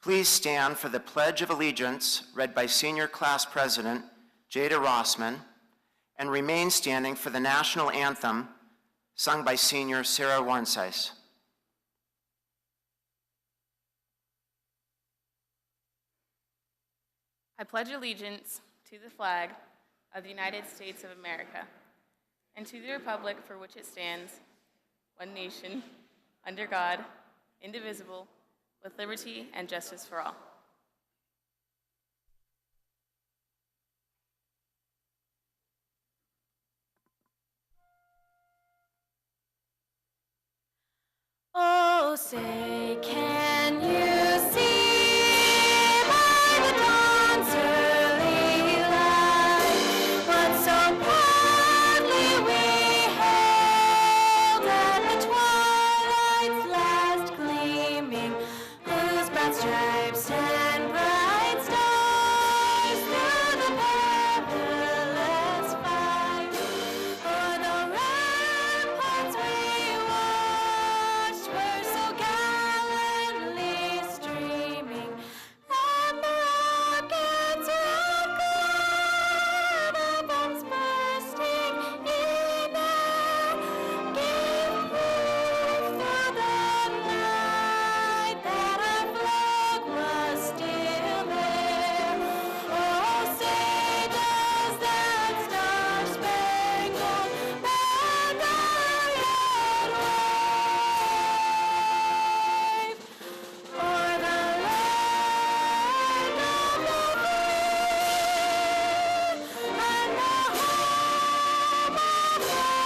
Please stand for the Pledge of Allegiance read by Senior Class President Jada Rossman, and remain standing for the National Anthem sung by Senior Sarah Warnsice. I pledge allegiance to the flag of the United States of America and to the republic for which it stands, one nation, under God, indivisible, with liberty and justice for all. Oh, say, can you see by the dawn's early light what so proudly we hailed at the twilight's last gleaming, whose broad stripes and bright stars through the perilous fight o'er the ramparts we watched were so gallantly streaming, and the rockets red glare, the bombs bursting in air, gave proof through the night that our flag was still there. Oh, say does that star-spangled banner yet wave o'er the land of the free and the home of the brave?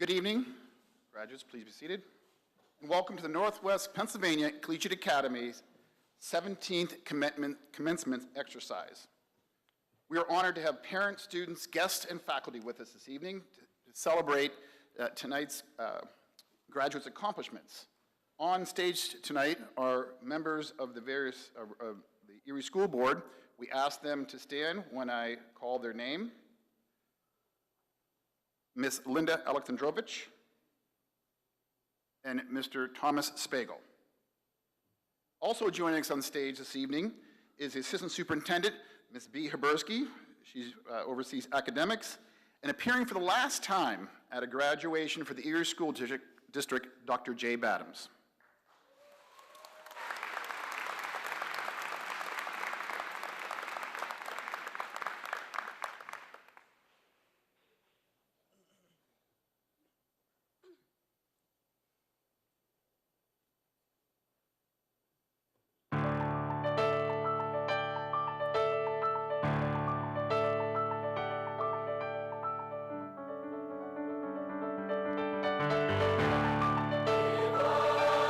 Good evening. Graduates, please be seated. And welcome to the Northwest Pennsylvania Collegiate Academy's 17th commencement exercise. We are honored to have parents, students, guests, and faculty with us this evening to celebrate tonight's graduates' accomplishments. On stage tonight are members of the various of the Erie School Board. We ask them to stand when I call their name. Ms. Linda Alexandrovich and Mr. Thomas Spagel. Also joining us on stage this evening is the Assistant Superintendent, Ms. B. Habersky. She oversees academics, and appearing for the last time at a graduation for the Erie School District, Dr. Jay Badams. Before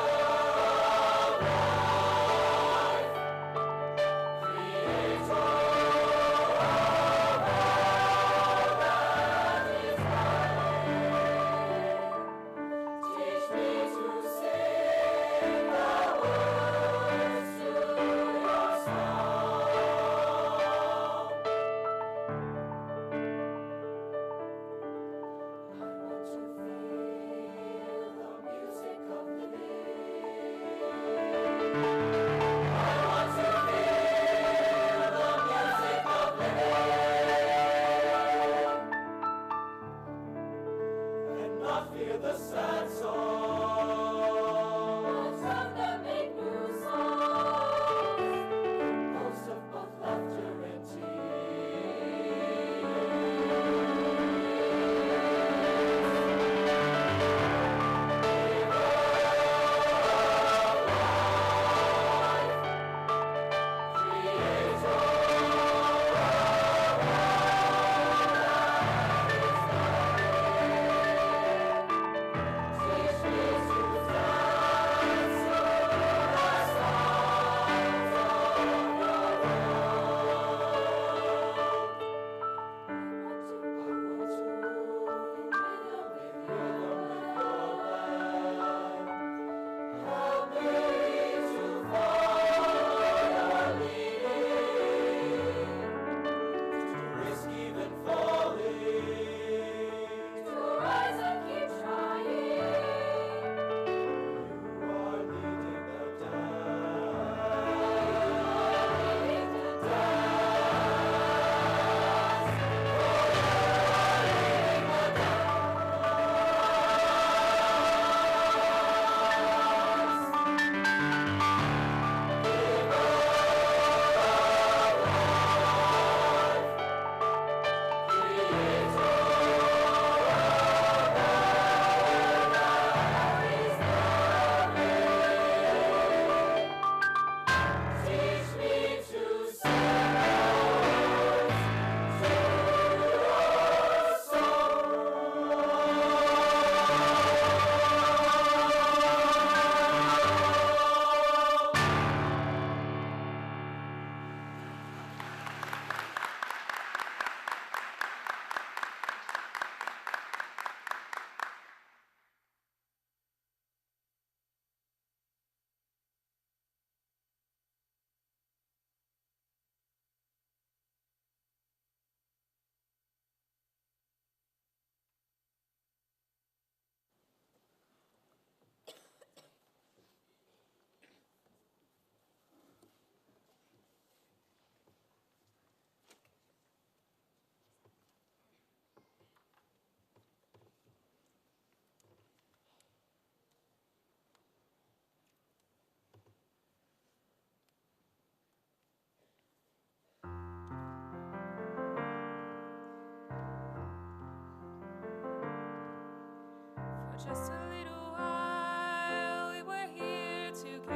just a little while we were here together.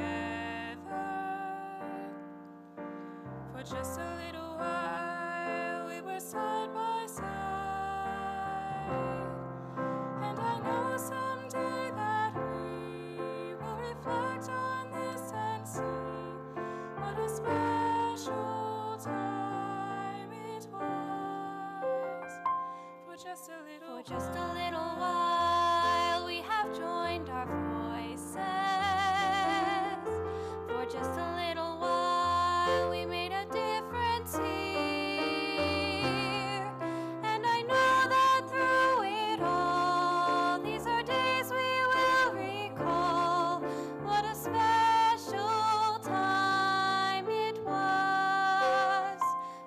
For just a little while we were side by side. And I know someday that we will reflect on this and see what a special time it was. For just a little while we have joined our voices. For just a little while we made a difference here. And I know that through it all, these are days we will recall. What a special time it was.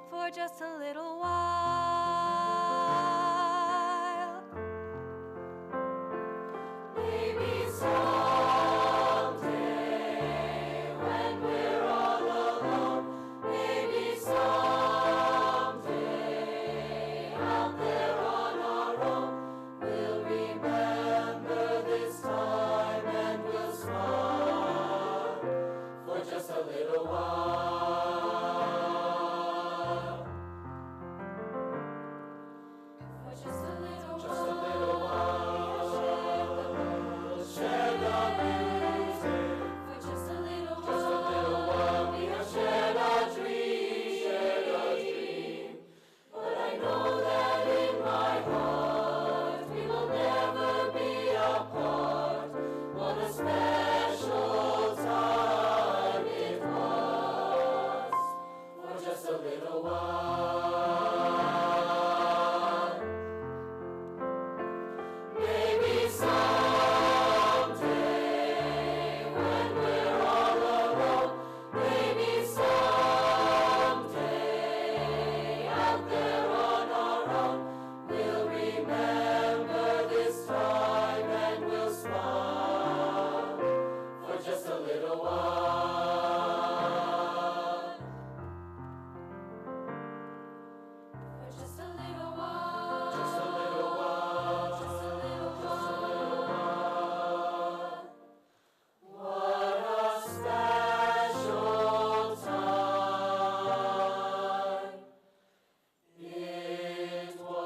For just a little while. Maybe someday when we're all alone, maybe someday out there on our own, we'll remember this time and we'll smile for just a little while. For just a little while. Share the music. For just a little while, we have shared our dream. But I know that in my heart, we will never be apart. What a special time it was. For just a little while. Maybe someday when we're all alone, maybe someday out there on our own, we'll remember this time and we'll smile for just a little while. For just a little while. Just a little while. Just a little while. What a special time it was.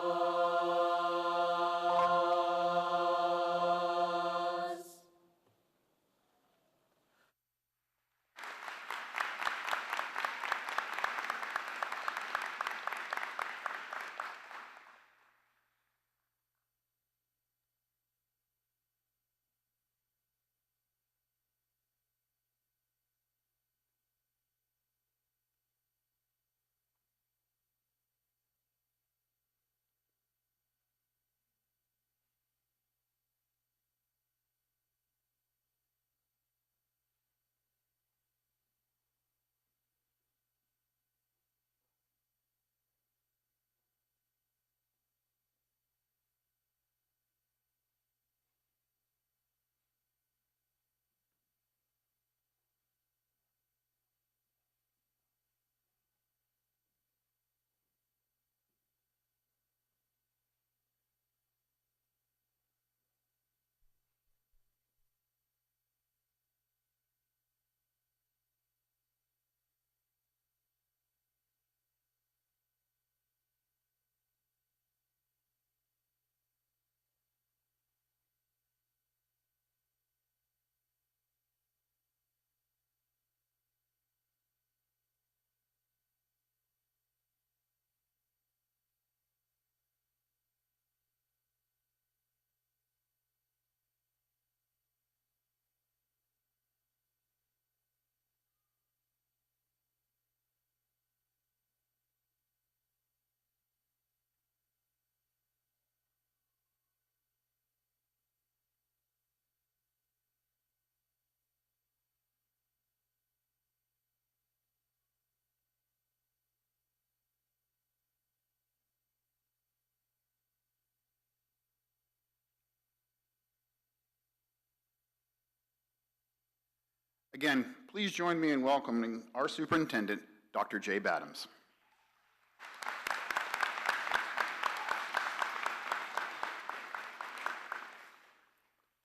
Again, please join me in welcoming our superintendent, Dr. Jay Badams.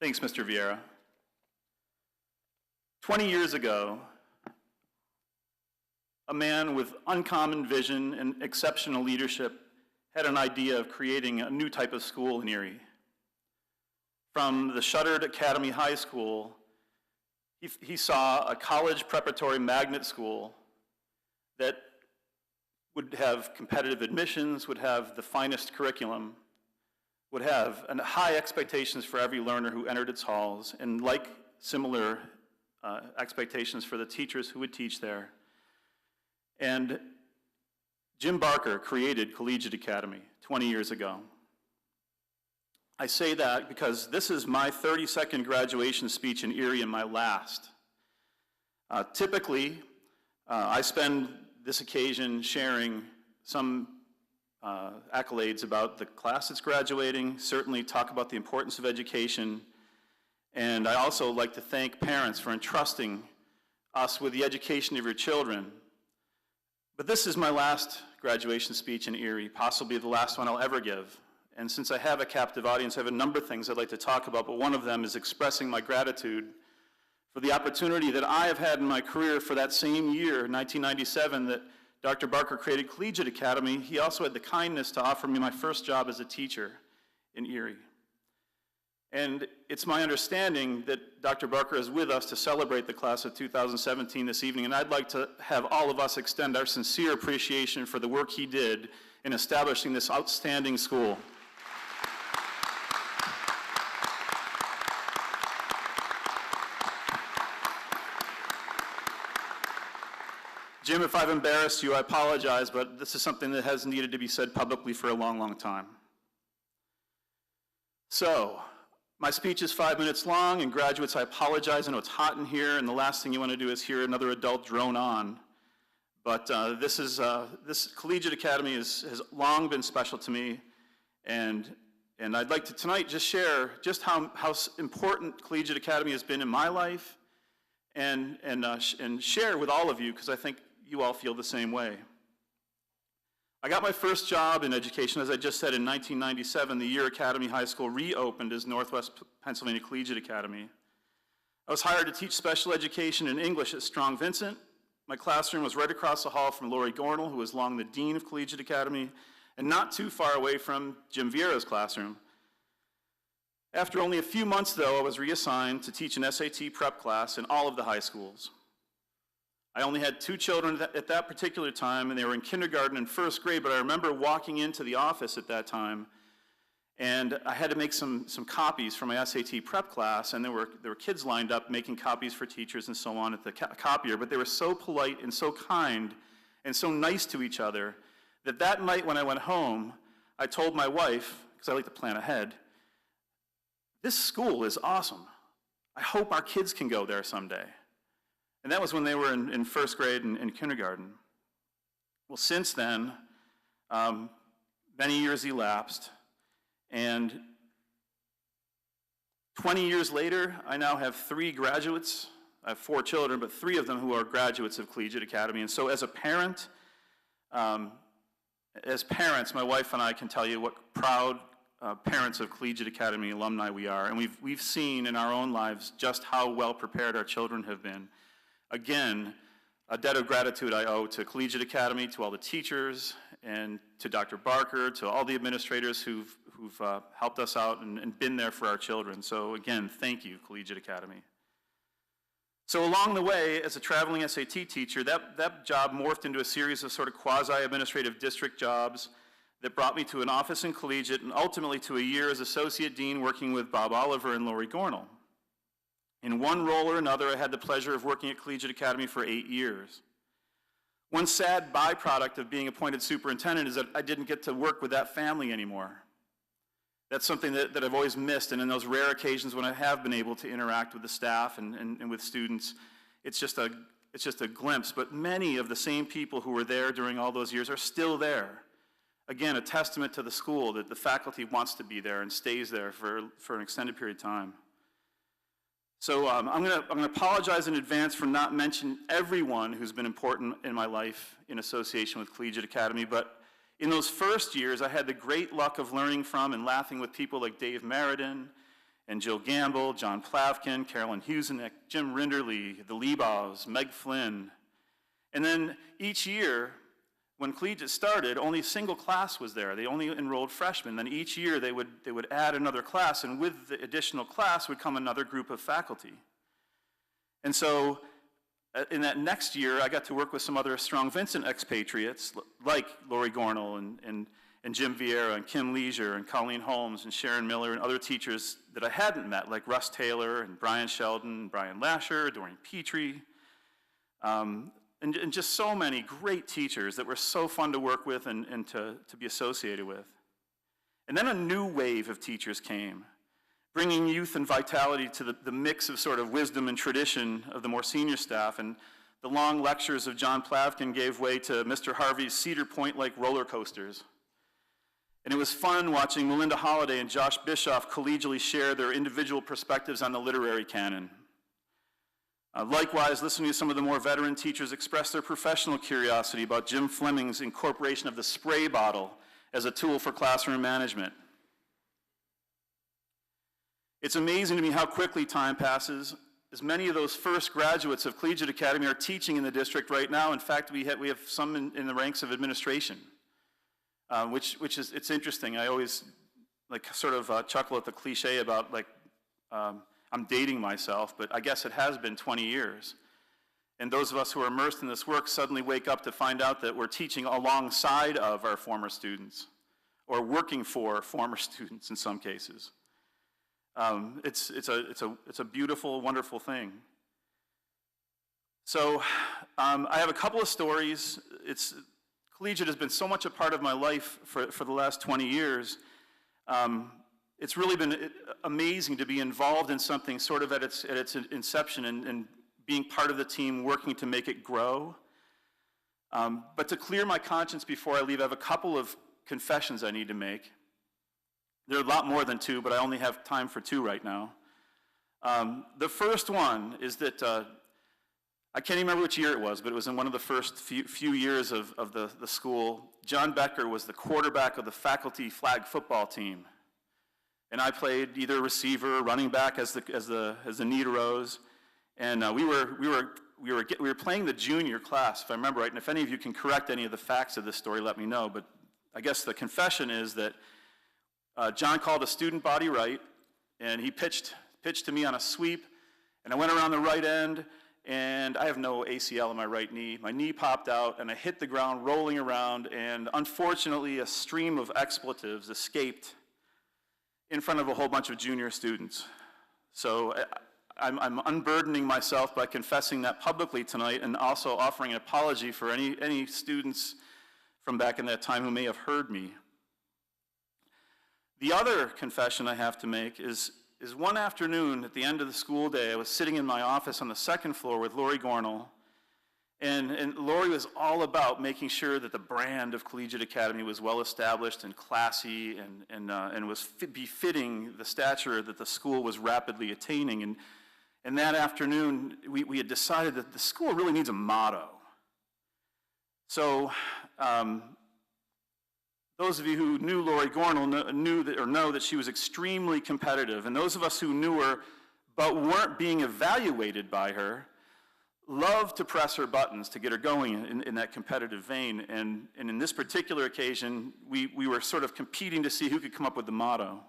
Thanks, Mr. Vieira. 20 years ago, a man with uncommon vision and exceptional leadership had an idea of creating a new type of school in Erie. From the shuttered Academy High School, he saw a college preparatory magnet school that would have competitive admissions, would have the finest curriculum, would have high expectations for every learner who entered its halls, and similar expectations for the teachers who would teach there. And Jim Barker created Collegiate Academy 20 years ago. I say that because this is my 32nd graduation speech in Erie and my last. Typically, I spend this occasion sharing some accolades about the class that's graduating, certainly talk about the importance of education, and I also like to thank parents for entrusting us with the education of your children. But this is my last graduation speech in Erie, possibly the last one I'll ever give. And since I have a captive audience, I have a number of things I'd like to talk about, but one of them is expressing my gratitude for the opportunity that I have had in my career for that same year, 1997, that Dr. Barker created Collegiate Academy. He also had the kindness to offer me my first job as a teacher in Erie. And it's my understanding that Dr. Barker is with us to celebrate the class of 2017 this evening, and I'd like to have all of us extend our sincere appreciation for the work he did in establishing this outstanding school. Jim, if I've embarrassed you, I apologize, but this is something that has needed to be said publicly for a long, long time. So, my speech is 5 minutes long, and graduates, I apologize. I know it's hot in here, and the last thing you want to do is hear another adult drone on. But this Collegiate Academy has long been special to me, and I'd like to tonight just share just how important Collegiate Academy has been in my life, and share with all of you, because I think you all feel the same way. I got my first job in education, as I just said, in 1997, the year Academy High School reopened as Northwest Pennsylvania Collegiate Academy. I was hired to teach special education in English at Strong Vincent. My classroom was right across the hall from Lori Gornall, who was long the dean of Collegiate Academy, and not too far away from Jim Vieira's classroom. After only a few months, though, I was reassigned to teach an SAT prep class in all of the high schools. I only had 2 children at that particular time, and they were in kindergarten and first grade, but I remember walking into the office at that time, and I had to make some copies for my SAT prep class, and there were kids lined up making copies for teachers and so on at the copier, but they were so polite and so kind and so nice to each other that night when I went home, I told my wife, because I like to plan ahead, this school is awesome. I hope our kids can go there someday. And that was when they were in first grade and kindergarten. Well, since then, many years elapsed, and 20 years later, I now have 3 graduates. I have 4 children, but 3 of them who are graduates of Collegiate Academy. And so as a parent, my wife and I can tell you what proud parents of Collegiate Academy alumni we are. And we've seen in our own lives just how well prepared our children have been. Again, a debt of gratitude I owe to Collegiate Academy, to all the teachers, and to Dr. Barker, to all the administrators who've helped us out and been there for our children. So again, thank you, Collegiate Academy. So along the way, as a traveling SAT teacher, that job morphed into a series of sort of quasi-administrative district jobs that brought me to an office in Collegiate and ultimately to a year as associate dean working with Bob Oliver and Lori Gornall. In one role or another, I had the pleasure of working at Collegiate Academy for 8 years. One sad byproduct of being appointed superintendent is that I didn't get to work with that family anymore. That's something that I've always missed, and in those rare occasions when I have been able to interact with the staff and with students, it's just a glimpse. But many of the same people who were there during all those years are still there. Again, a testament to the school that the faculty wants to be there and stays there for an extended period of time. So I'm going to apologize in advance for not mentioning everyone who's been important in my life in association with Collegiate Academy, but in those first years, I had the great luck of learning from and laughing with people like Dave Meriden and Jill Gamble, John Plavkin, Carolyn Husenek, Jim Rinderly, the Leibaus, Meg Flynn. And then each year, when Collegiate started, only a single class was there. They only enrolled freshmen. Then each year they would add another class, and with the additional class would come another group of faculty. And so in that next year, I got to work with some other Strong Vincent expatriates, like Lori Gornall and Jim Vieira and Kim Leisure and Colleen Holmes and Sharon Miller and other teachers that I hadn't met, like Russ Taylor and Brian Sheldon, Brian Lasher, Doreen Petrie, and just so many great teachers that were so fun to work with and to be associated with. And then a new wave of teachers came, bringing youth and vitality to the mix of sort of wisdom and tradition of the more senior staff, and the long lectures of John Plavkin gave way to Mr. Harvey's Cedar Point-like roller coasters. And it was fun watching Melinda Holliday and Josh Bischoff collegially share their individual perspectives on the literary canon. Likewise, listening to some of the more veteran teachers express their professional curiosity about Jim Fleming's incorporation of the spray bottle as a tool for classroom management. It's amazing to me how quickly time passes, as many of those first graduates of Collegiate Academy are teaching in the district right now. In fact, we have some in the ranks of administration, which is, it's interesting. I always sort of chuckle at the cliche about I'm dating myself, but I guess it has been 20 years. And those of us who are immersed in this work suddenly wake up to find out that we're teaching alongside of our former students, or working for former students in some cases. It's a beautiful, wonderful thing. So I have a couple of stories. Collegiate has been so much a part of my life for the last 20 years. It's really been amazing to be involved in something sort of at its inception and being part of the team working to make it grow. But to clear my conscience before I leave, I have a couple of confessions I need to make. There are a lot more than two, but I only have time for two right now. The first one is that I can't even remember which year it was, but it was in one of the first few years of the school. John Becker was the quarterback of the faculty flag football team. And I played either receiver or running back as the need arose. And we were playing the junior class, if I remember right. And if any of you can correct any of the facts of this story, let me know. But I guess the confession is that John called a student body right, and he pitched to me on a sweep, and I went around the right end, and I have no ACL in my right knee. My knee popped out, and I hit the ground rolling around, and unfortunately a stream of expletives escaped in front of a whole bunch of junior students. So I'm unburdening myself by confessing that publicly tonight, and also offering an apology for any students from back in that time who may have heard me. The other confession I have to make is one afternoon at the end of the school day, I was sitting in my office on the second floor with Lori Gornall, and Lori was all about making sure that the brand of Collegiate Academy was well established and classy and was befitting the stature that the school was rapidly attaining. And that afternoon, we had decided that the school really needs a motto. So those of you who knew Lori Gornall know that she was extremely competitive, and those of us who knew her but weren't being evaluated by her loved to press her buttons to get her going in that competitive vein. And in this particular occasion, we were sort of competing to see who could come up with the motto.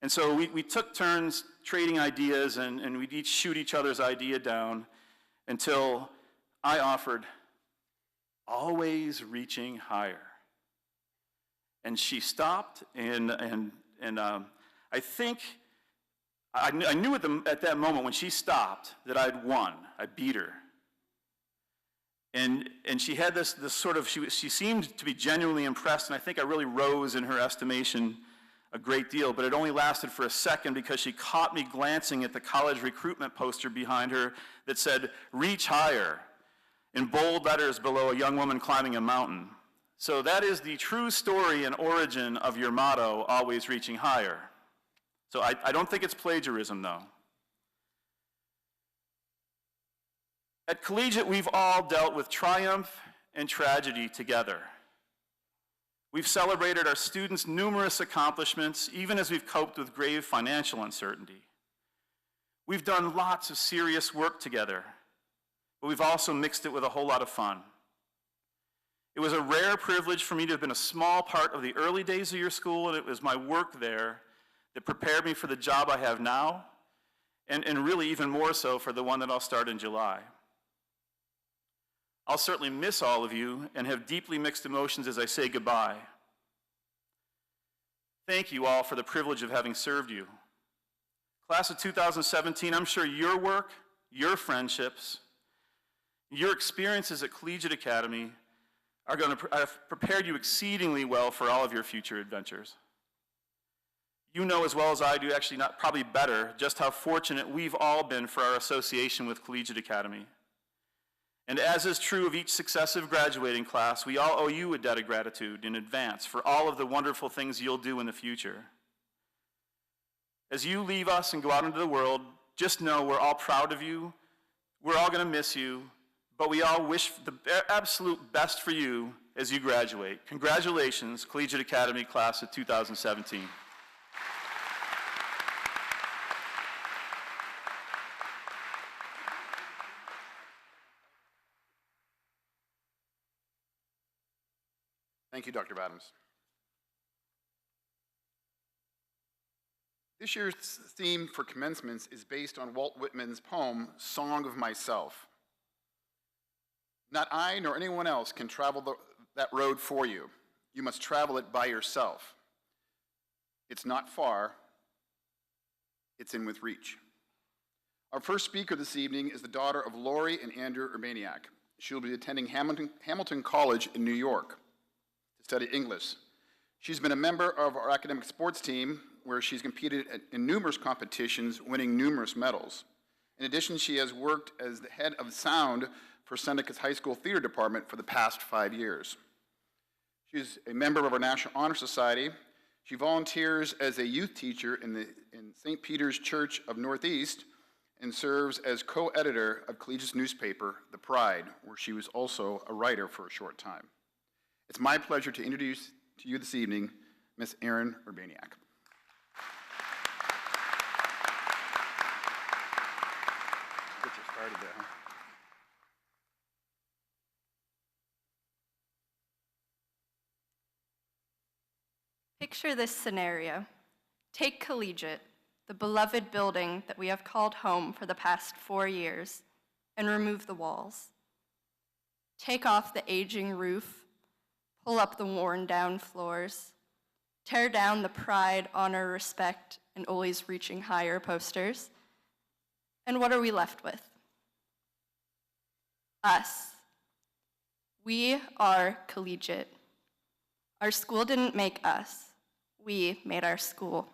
And so we took turns trading ideas, and we'd each shoot each other's idea down until I offered, "Always reaching higher." And she stopped, and I think I knew at that moment when she stopped that I'd won. I beat her. And she had this sort of, she seemed to be genuinely impressed, and I think I really rose in her estimation a great deal, but it only lasted for a second because she caught me glancing at the college recruitment poster behind her that said, "Reach higher," in bold letters below a young woman climbing a mountain. So that is the true story and origin of your motto, "Always reaching higher." So I don't think it's plagiarism, though. At Collegiate, we've all dealt with triumph and tragedy together. We've celebrated our students' numerous accomplishments, even as we've coped with grave financial uncertainty. We've done lots of serious work together, but we've also mixed it with a whole lot of fun. It was a rare privilege for me to have been a small part of the early days of your school, and it was my work there that prepared me for the job I have now, and really even more so for the one that I'll start in July. I'll certainly miss all of you and have deeply mixed emotions as I say goodbye. Thank you all for the privilege of having served you. Class of 2017, I'm sure your work, your friendships, your experiences at Collegiate Academy have prepared you exceedingly well for all of your future adventures. You know as well as I do, actually not probably better, just how fortunate we've all been for our association with Collegiate Academy. And as is true of each successive graduating class, we all owe you a debt of gratitude in advance for all of the wonderful things you'll do in the future. As you leave us and go out into the world, just know we're all proud of you, we're all going to miss you, but we all wish the absolute best for you as you graduate. Congratulations, Collegiate Academy Class of 2017. Thank you, Dr. Adams. This year's theme for commencements is based on Walt Whitman's poem, Song of Myself. Not I nor anyone else can travel that road for you. You must travel it by yourself. It's not far, it's in with reach. Our first speaker this evening is the daughter of Lori and Andrew Urbaniak. She will be attending Hamilton College in New York to study English. She's been a member of our academic sports team, where she's competed in numerous competitions, winning numerous medals. In addition, she has worked as the head of sound for Seneca's High School Theater Department for the past 5 years. She's a member of our National Honor Society. She volunteers as a youth teacher in St. Peter's Church of Northeast and serves as co-editor of Collegiate's newspaper, The Pride, where she was also a writer for a short time. It's my pleasure to introduce to you this evening Miss Erin Urbaniak. Get you started there, huh? Picture this scenario. Take Collegiate, the beloved building that we have called home for the past 4 years, and remove the walls. Take off the aging roof, pull up the worn-down floors, tear down the pride, honor, respect, and always reaching higher posters. And what are we left with? Us. We are Collegiate. Our school didn't make us. We made our school.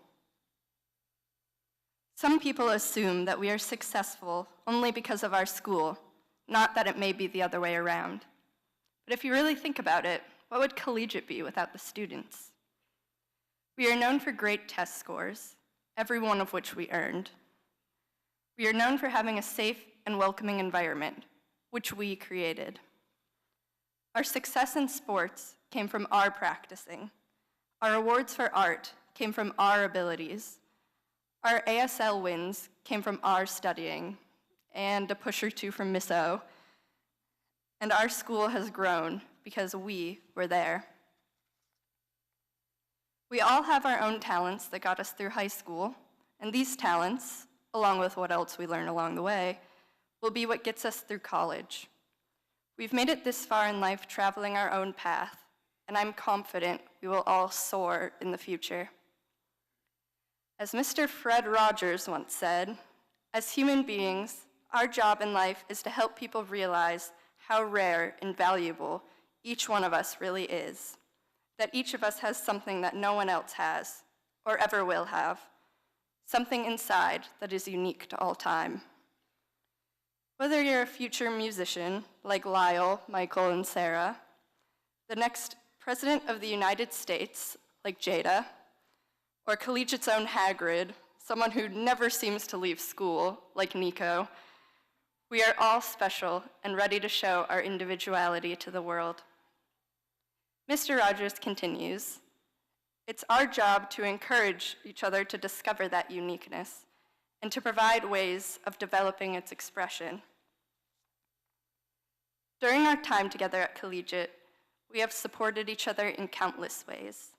Some people assume that we are successful only because of our school, not that it may be the other way around. But if you really think about it, what would Collegiate be without the students? We are known for great test scores, every one of which we earned. We are known for having a safe and welcoming environment, which we created. Our success in sports came from our practicing. Our awards for art came from our abilities. Our ASL wins came from our studying, and a push or two from Miss O. And our school has grown because we were there. We all have our own talents that got us through high school, and these talents, along with what else we learn along the way, will be what gets us through college. We've made it this far in life traveling our own path, and I'm confident we will all soar in the future. As Mr. Fred Rogers once said, as human beings, our job in life is to help people realize how rare and valuable each one of us really is, that each of us has something that no one else has, or ever will have, something inside that is unique to all time. Whether you're a future musician, like Lyle, Michael, and Sarah, the next President of the United States, like Jada, or Collegiate's own Hagrid, someone who never seems to leave school, like Nico, we are all special and ready to show our individuality to the world. Mr. Rogers continues, "It's our job to encourage each other to discover that uniqueness and to provide ways of developing its expression. During our time together at Collegiate, we have supported each other in countless ways.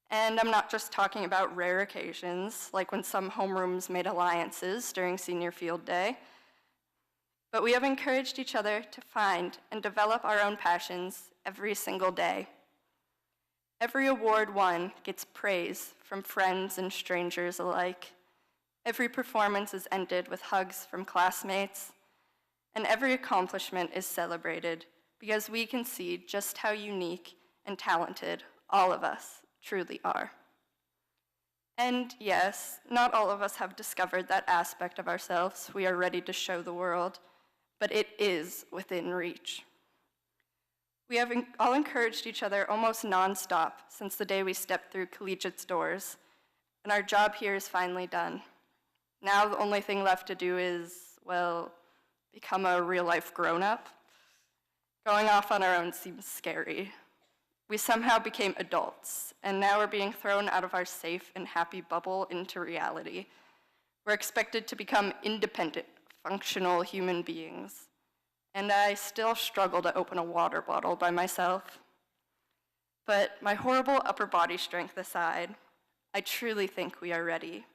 And I'm not just talking about rare occasions, like when some homerooms made alliances during senior field day, but we have encouraged each other to find and develop our own passions every single day. Every award won gets praise from friends and strangers alike. Every performance is ended with hugs from classmates, and every accomplishment is celebrated because we can see just how unique and talented all of us truly are. And yes, not all of us have discovered that aspect of ourselves we are ready to show the world, but it is within reach. We have all encouraged each other almost nonstop since the day we stepped through Collegiate's doors, and our job here is finally done. Now the only thing left to do is, well, become a real-life grown-up. Going off on our own seems scary. We somehow became adults, and now we're being thrown out of our safe and happy bubble into reality. We're expected to become independent, functional human beings. And I still struggle to open a water bottle by myself. But my horrible upper body strength aside, I truly think we are ready.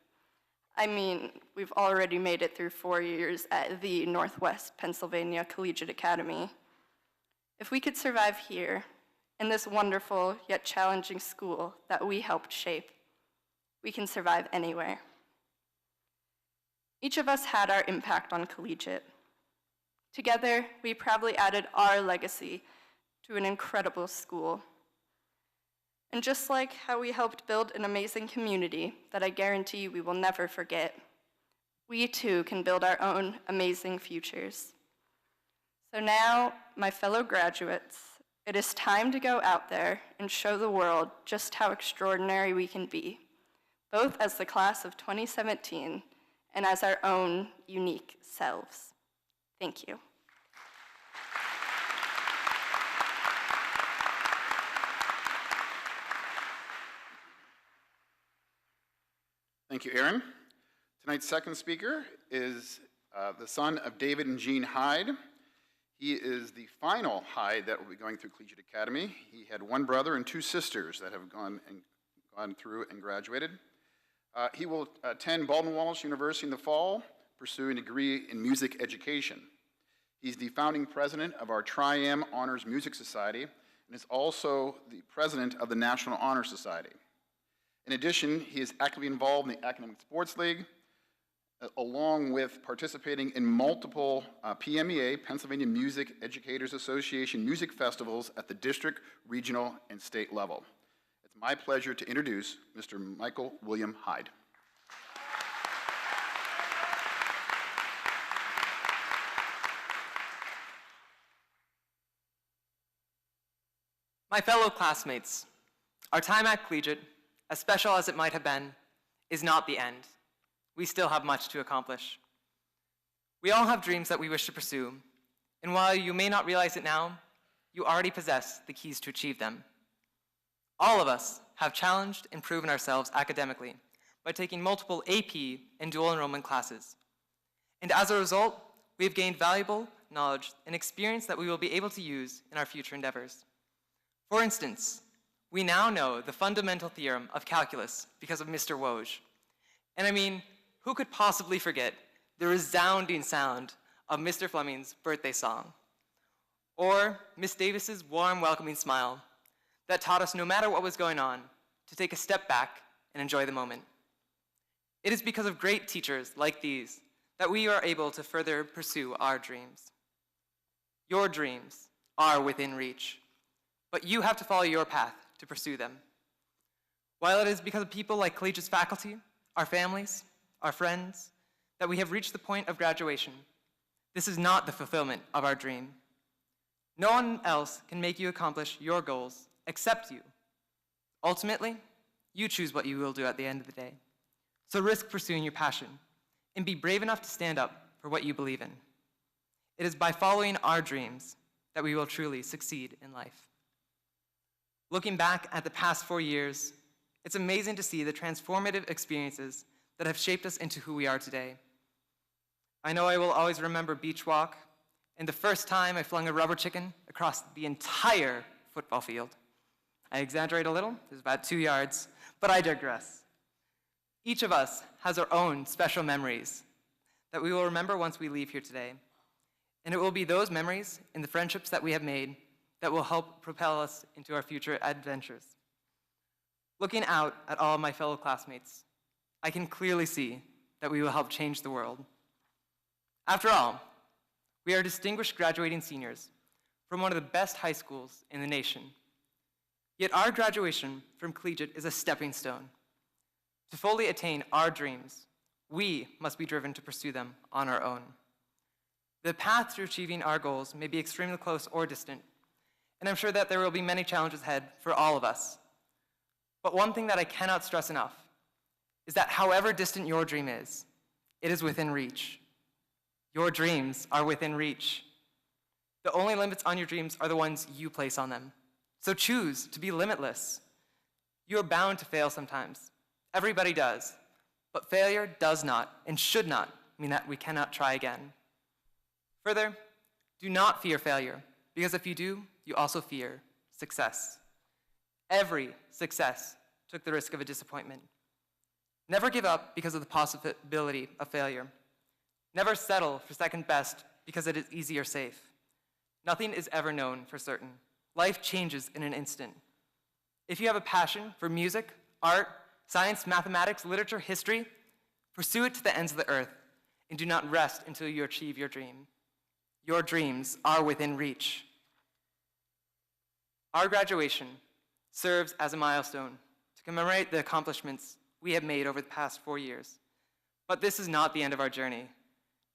I mean, we've already made it through 4 years at the Northwest Pennsylvania Collegiate Academy. If we could survive here, in this wonderful yet challenging school that we helped shape, we can survive anywhere. Each of us had our impact on Collegiate. Together, we proudly added our legacy to an incredible school. And just like how we helped build an amazing community that I guarantee we will never forget, we too can build our own amazing futures. So now, my fellow graduates, it is time to go out there and show the world just how extraordinary we can be, both as the class of 2017 and as our own unique selves. Thank you. Thank you, Aaron. Tonight's second speaker is the son of David and Jean Hyde. He is the final Hyde that will be going through Collegiate Academy. He had one brother and two sisters that have gone through and graduated. He will attend Baldwin-Wallace University in the fall, pursuing a degree in music education. He's the founding president of our Tri-Am Honors Music Society and is also the president of the National Honor Society. In addition, he is actively involved in the Academic Sports League, along with participating in multiple PMEA, Pennsylvania Music Educators Association music festivals at the district, regional, and state level. It's my pleasure to introduce Mr. Michael William Hyde. My fellow classmates, our time at Collegiate, as special as it might have been, is not the end. We still have much to accomplish. We all have dreams that we wish to pursue, and while you may not realize it now, you already possess the keys to achieve them. All of us have challenged and proven ourselves academically by taking multiple AP and dual enrollment classes. And as a result, we have gained valuable knowledge and experience that we will be able to use in our future endeavors. For instance, we now know the fundamental theorem of calculus because of Mr. Woj. And I mean, who could possibly forget the resounding sound of Mr. Fleming's birthday song? Or Miss Davis's warm, welcoming smile that taught us no matter what was going on, to take a step back and enjoy the moment. It is because of great teachers like these that we are able to further pursue our dreams. Your dreams are within reach, but you have to follow your path to pursue them. While it is because of people like Collegiate's faculty, our families, our friends, that we have reached the point of graduation, this is not the fulfillment of our dream. No one else can make you accomplish your goals except you. Ultimately, you choose what you will do at the end of the day. So risk pursuing your passion and be brave enough to stand up for what you believe in. It is by following our dreams that we will truly succeed in life. Looking back at the past 4 years, it's amazing to see the transformative experiences that have shaped us into who we are today. I know I will always remember Beach Walk and the first time I flung a rubber chicken across the entire football field. I exaggerate a little, it was about 2 yards, but I digress. Each of us has our own special memories that we will remember once we leave here today. And it will be those memories and the friendships that we have made that will help propel us into our future adventures. Looking out at all of my fellow classmates, I can clearly see that we will help change the world. After all, we are distinguished graduating seniors from one of the best high schools in the nation. Yet our graduation from Collegiate is a stepping stone. To fully attain our dreams, we must be driven to pursue them on our own. The path to achieving our goals may be extremely close or distant, and I'm sure that there will be many challenges ahead for all of us. But one thing that I cannot stress enough is that however distant your dream is, it is within reach. Your dreams are within reach. The only limits on your dreams are the ones you place on them. So choose to be limitless. You are bound to fail sometimes. Everybody does. But failure does not and should not mean that we cannot try again. Further, do not fear failure, because if you do, you also fear success. Every success took the risk of a disappointment. Never give up because of the possibility of failure. Never settle for second best because it is easy or safe. Nothing is ever known for certain. Life changes in an instant. If you have a passion for music, art, science, mathematics, literature, history, pursue it to the ends of the earth and do not rest until you achieve your dream. Your dreams are within reach. Our graduation serves as a milestone to commemorate the accomplishments we have made over the past 4 years. But this is not the end of our journey,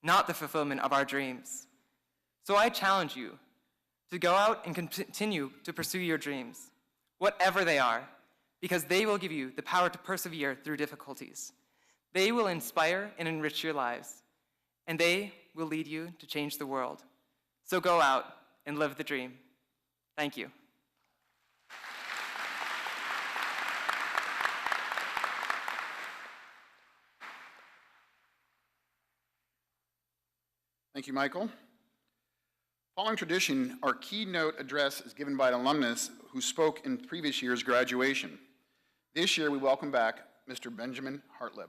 not the fulfillment of our dreams. So I challenge you to go out and continue to pursue your dreams, whatever they are, because they will give you the power to persevere through difficulties. They will inspire and enrich your lives, and they will lead you to change the world. So go out and live the dream. Thank you. Thank you, Michael. Following tradition, our keynote address is given by an alumnus who spoke in previous year's graduation. This year, we welcome back Mr. Benjamin Hartleb.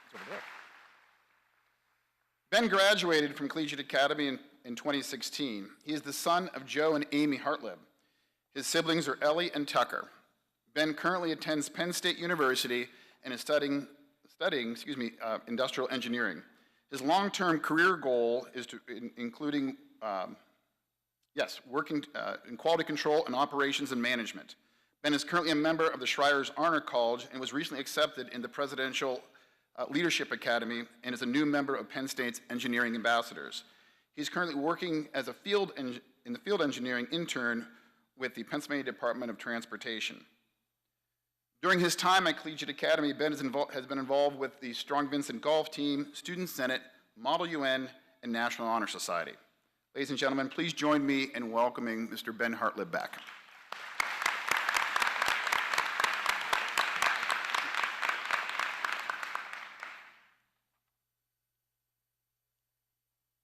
It's over there. Ben graduated from Collegiate Academy in 2016. He is the son of Joe and Amy Hartleb. His siblings are Ellie and Tucker. Ben currently attends Penn State University and is studying industrial engineering. His long-term career goal is to, including, working in quality control and operations and management. Ben is currently a member of the Schreier's Honor College and was recently accepted in the Presidential Leadership Academy and is a new member of Penn State's Engineering Ambassadors. He's currently working as a field engineering intern with the Pennsylvania Department of Transportation. During his time at Collegiate Academy, Ben has been involved with the Strong Vincent Golf Team, Student Senate, Model UN, and National Honor Society. Ladies and gentlemen, please join me in welcoming Mr. Ben Hartleb back.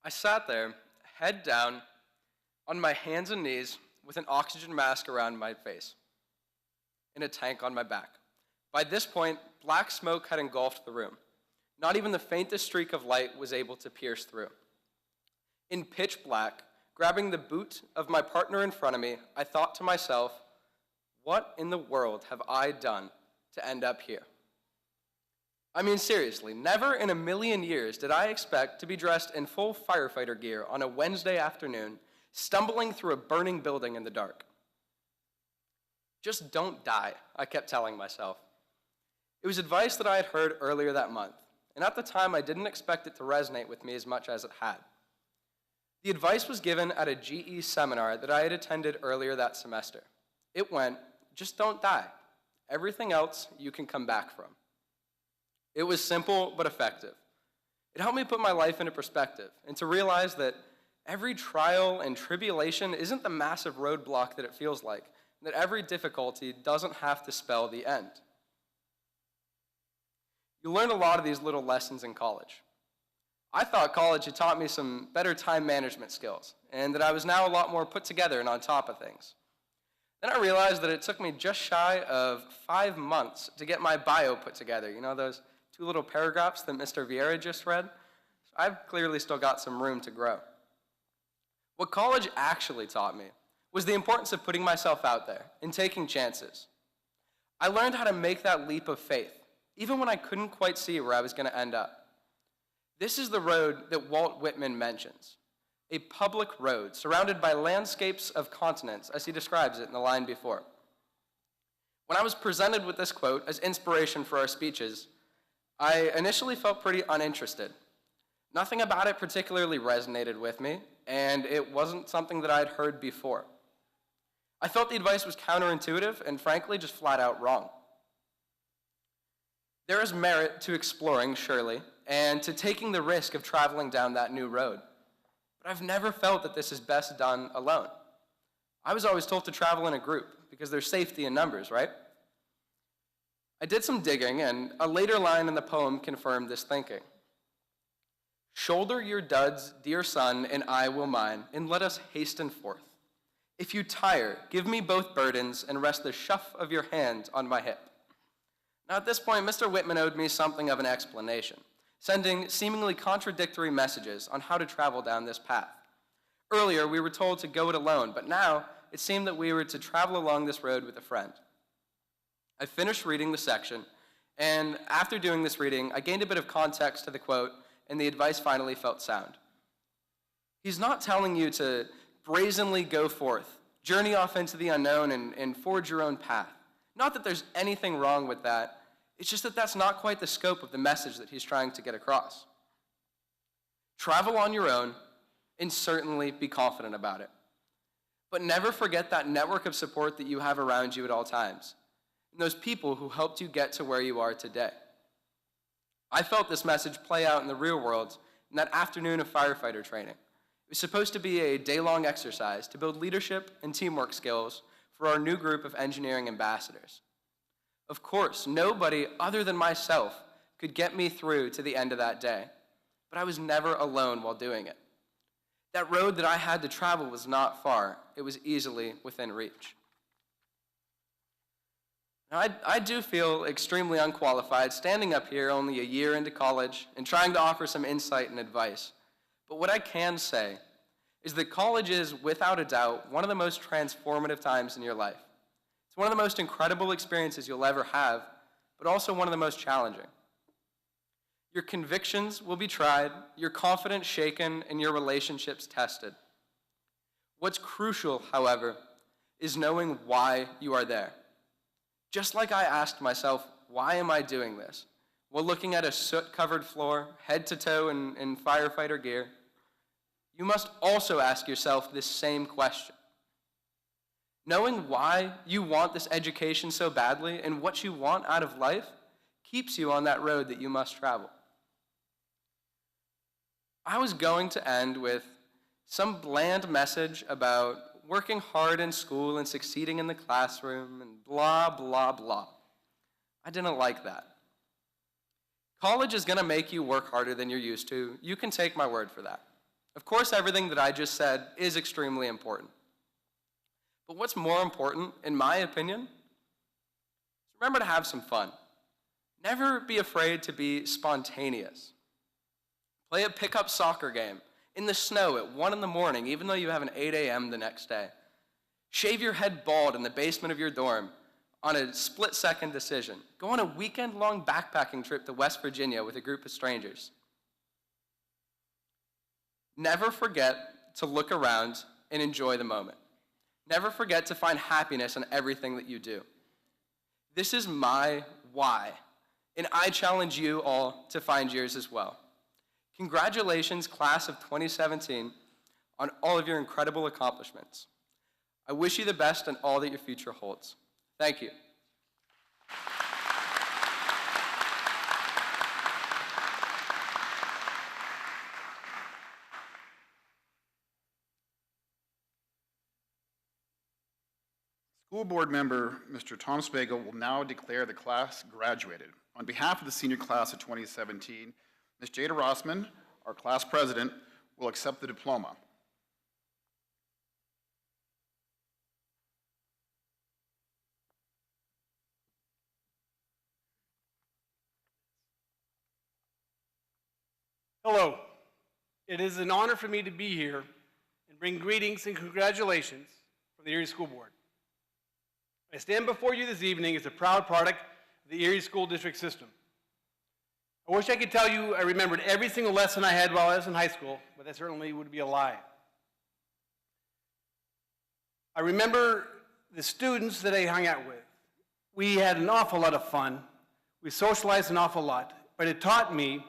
I sat there, head down, on my hands and knees, with an oxygen mask around my face and a tank on my back. By this point, black smoke had engulfed the room. Not even the faintest streak of light was able to pierce through. In pitch black, grabbing the boot of my partner in front of me, I thought to myself, what in the world have I done to end up here? I mean, seriously, never in a million years did I expect to be dressed in full firefighter gear on a Wednesday afternoon, stumbling through a burning building in the dark. Just don't die, I kept telling myself. It was advice that I had heard earlier that month, and at the time I didn't expect it to resonate with me as much as it had. The advice was given at a GE seminar that I had attended earlier that semester. It went, just don't die. Everything else you can come back from. It was simple but effective. It helped me put my life into perspective and to realize that every trial and tribulation isn't the massive roadblock that it feels like, and that every difficulty doesn't have to spell the end. You learn a lot of these little lessons in college. I thought college had taught me some better time management skills, and that I was now a lot more put together and on top of things. Then I realized that it took me just shy of 5 months to get my bio put together. You know those 2 little paragraphs that Mr. Vieira just read? I've clearly still got some room to grow. What college actually taught me was the importance of putting myself out there and taking chances. I learned how to make that leap of faith, even when I couldn't quite see where I was going to end up. This is the road that Walt Whitman mentions, a public road surrounded by landscapes of continents, as he describes it in the line before. When I was presented with this quote as inspiration for our speeches, I initially felt pretty uninterested. Nothing about it particularly resonated with me, and it wasn't something that I'd heard before. I felt the advice was counterintuitive and frankly just flat out wrong. There is merit to exploring, surely, and to taking the risk of traveling down that new road. But I've never felt that this is best done alone. I was always told to travel in a group because there's safety in numbers, right? I did some digging, and a later line in the poem confirmed this thinking. Shoulder your duds, dear son, and I will mine, and let us hasten forth. If you tire, give me both burdens, and rest the shuff of your hand on my hip. Now at this point, Mr. Whitman owed me something of an explanation, sending seemingly contradictory messages on how to travel down this path. Earlier, we were told to go it alone, but now it seemed that we were to travel along this road with a friend. I finished reading the section, and after doing this reading, I gained a bit of context to the quote, and the advice finally felt sound. He's not telling you to brazenly go forth, journey off into the unknown, and forge your own path. Not that there's anything wrong with that, it's just that that's not quite the scope of the message that he's trying to get across. Travel on your own, and certainly be confident about it. But never forget that network of support that you have around you at all times, and those people who helped you get to where you are today. I felt this message play out in the real world in that afternoon of firefighter training. It was supposed to be a day-long exercise to build leadership and teamwork skills for our new group of engineering ambassadors. Of course, nobody other than myself could get me through to the end of that day, but I was never alone while doing it. That road that I had to travel was not far. It was easily within reach. Now, I do feel extremely unqualified standing up here only a year into college and trying to offer some insight and advice. But what I can say is that college is, without a doubt, one of the most transformative times in your life. It's one of the most incredible experiences you'll ever have, but also one of the most challenging. Your convictions will be tried, your confidence shaken, and your relationships tested. What's crucial, however, is knowing why you are there. Just like I asked myself, why am I doing this? While looking at a soot-covered floor, head to toe in firefighter gear, you must also ask yourself this same question. Knowing why you want this education so badly and what you want out of life keeps you on that road that you must travel. I was going to end with some bland message about working hard in school and succeeding in the classroom and blah, blah, blah. I didn't like that. College is going to make you work harder than you're used to. You can take my word for that. Of course, everything that I just said is extremely important. But what's more important, in my opinion, is remember to have some fun. Never be afraid to be spontaneous. Play a pickup soccer game in the snow at 1 in the morning, even though you have an 8 a.m. the next day. Shave your head bald in the basement of your dorm on a split-second decision. Go on a weekend-long backpacking trip to West Virginia with a group of strangers. Never forget to look around and enjoy the moment. Never forget to find happiness in everything that you do. This is my why, and I challenge you all to find yours as well. Congratulations, class of 2017, on all of your incredible accomplishments. I wish you the best in all that your future holds. Thank you. school board member, Mr. Tom Spagel, will now declare the class graduated. On behalf of the senior class of 2017, Ms. Jada Rossman, our class president, will accept the diploma. Hello. It is an honor for me to be here and bring greetings and congratulations from the Erie School Board. I stand before you this evening as a proud product of the Erie School District system. I wish I could tell you I remembered every single lesson I had while I was in high school, but that certainly would be a lie. I remember the students that I hung out with. We had an awful lot of fun. We socialized an awful lot, but it taught me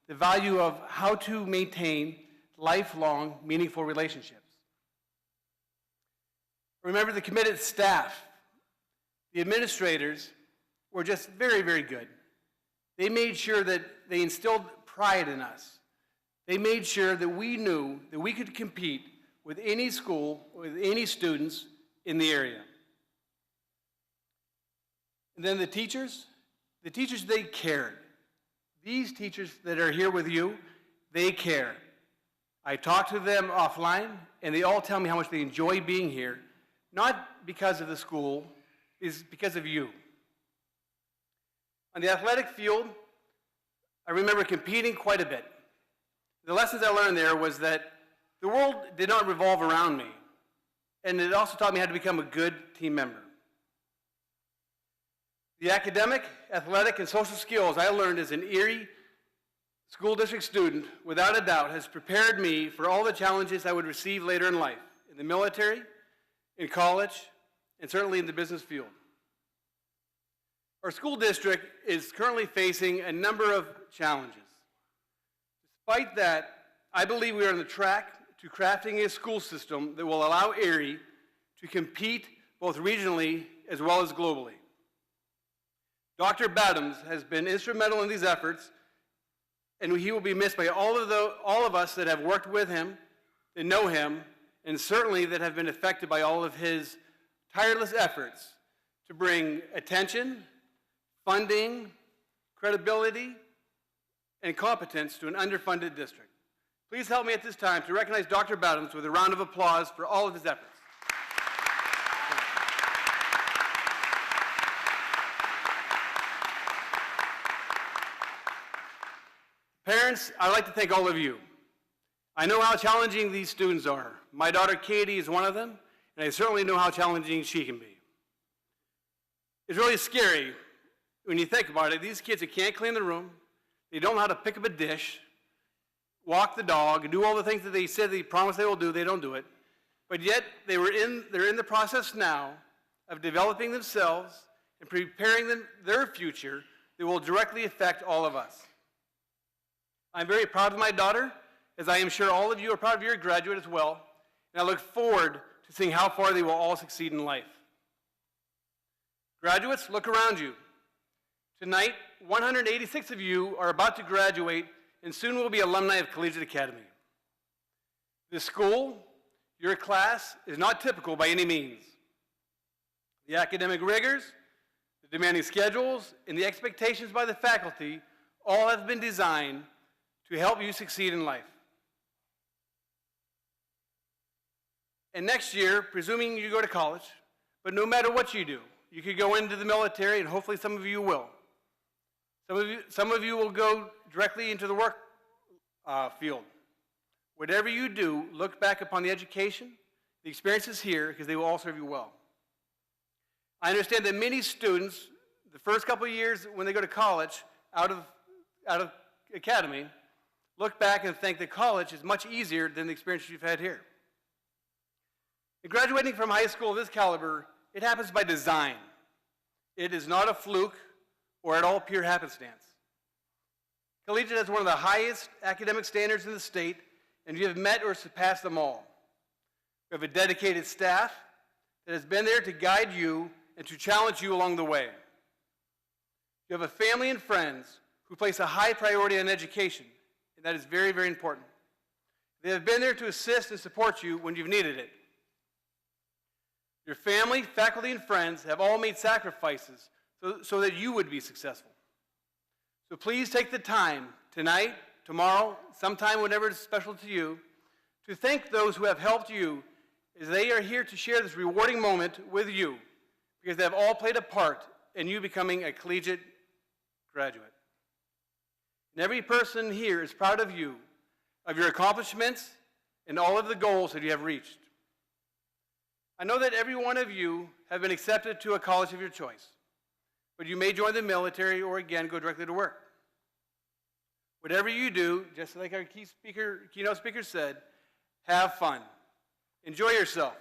the value of how to maintain lifelong, meaningful relationships. Remember the committed staff. The administrators were just very, very good. They made sure that they instilled pride in us. They made sure that we knew that we could compete with any school, with any students in the area. And then the teachers, they cared. These teachers that are here with you, they care. I talk to them offline, and they all tell me how much they enjoy being here, not because of the school, it's because of you. On the athletic field, I remember competing quite a bit. The lessons I learned there was that the world did not revolve around me, and it also taught me how to become a good team member. The academic, athletic, and social skills I learned as an Erie School District student, without a doubt, has prepared me for all the challenges I would receive later in life, in the military, in college, and certainly in the business field. Our school district is currently facing a number of challenges. Despite that, I believe we are on the track to crafting a school system that will allow Erie to compete both regionally as well as globally. Dr. Badams has been instrumental in these efforts, and he will be missed by all of us that have worked with him, that know him, and certainly that have been affected by all of his tireless efforts to bring attention, funding, credibility, and competence to an underfunded district. Please help me at this time to recognize Dr. Badams with a round of applause for all of his efforts. Parents, I'd like to thank all of you. I know how challenging these students are. My daughter Katie is one of them, and I certainly know how challenging she can be. It's really scary when you think about it. These kids that can't clean the room, they don't know how to pick up a dish, walk the dog, and do all the things that they said they promised they will do, they don't do it. But yet, they're in the process now of developing themselves and preparing their future that will directly affect all of us. I'm very proud of my daughter, as I am sure all of you are proud of your graduate as well, and I look forward to seeing how far they will all succeed in life. Graduates, look around you. Tonight, 186 of you are about to graduate and soon will be alumni of Collegiate Academy. This school, your class, is not typical by any means. The academic rigors, the demanding schedules, and the expectations by the faculty all have been designed to help you succeed in life. And next year, presuming you go to college, but no matter what you do, you could go into the military, and hopefully some of you will. Some of you will go directly into the work field. Whatever you do, look back upon the education, the experiences here, because they will all serve you well. I understand that many students, the first couple of years when they go to college, out of academy, look back and think that college is much easier than the experience you've had here. And graduating from high school of this caliber, it happens by design. It is not a fluke or at all pure happenstance. Collegiate has one of the highest academic standards in the state, and you have met or surpassed them all. We have a dedicated staff that has been there to guide you and to challenge you along the way. You have a family and friends who place a high priority on education, and that is very, very important. They have been there to assist and support you when you've needed it. Your family, faculty, and friends have all made sacrifices so that you would be successful. So please take the time tonight, tomorrow, sometime whenever it's special to you, to thank those who have helped you, as they are here to share this rewarding moment with you, because they have all played a part in you becoming a collegiate graduate. And every person here is proud of you, of your accomplishments, and all of the goals that you have reached. I know that every one of you have been accepted to a college of your choice, but you may join the military or again go directly to work. Whatever you do, just like our keynote speaker said, have fun. Enjoy yourself.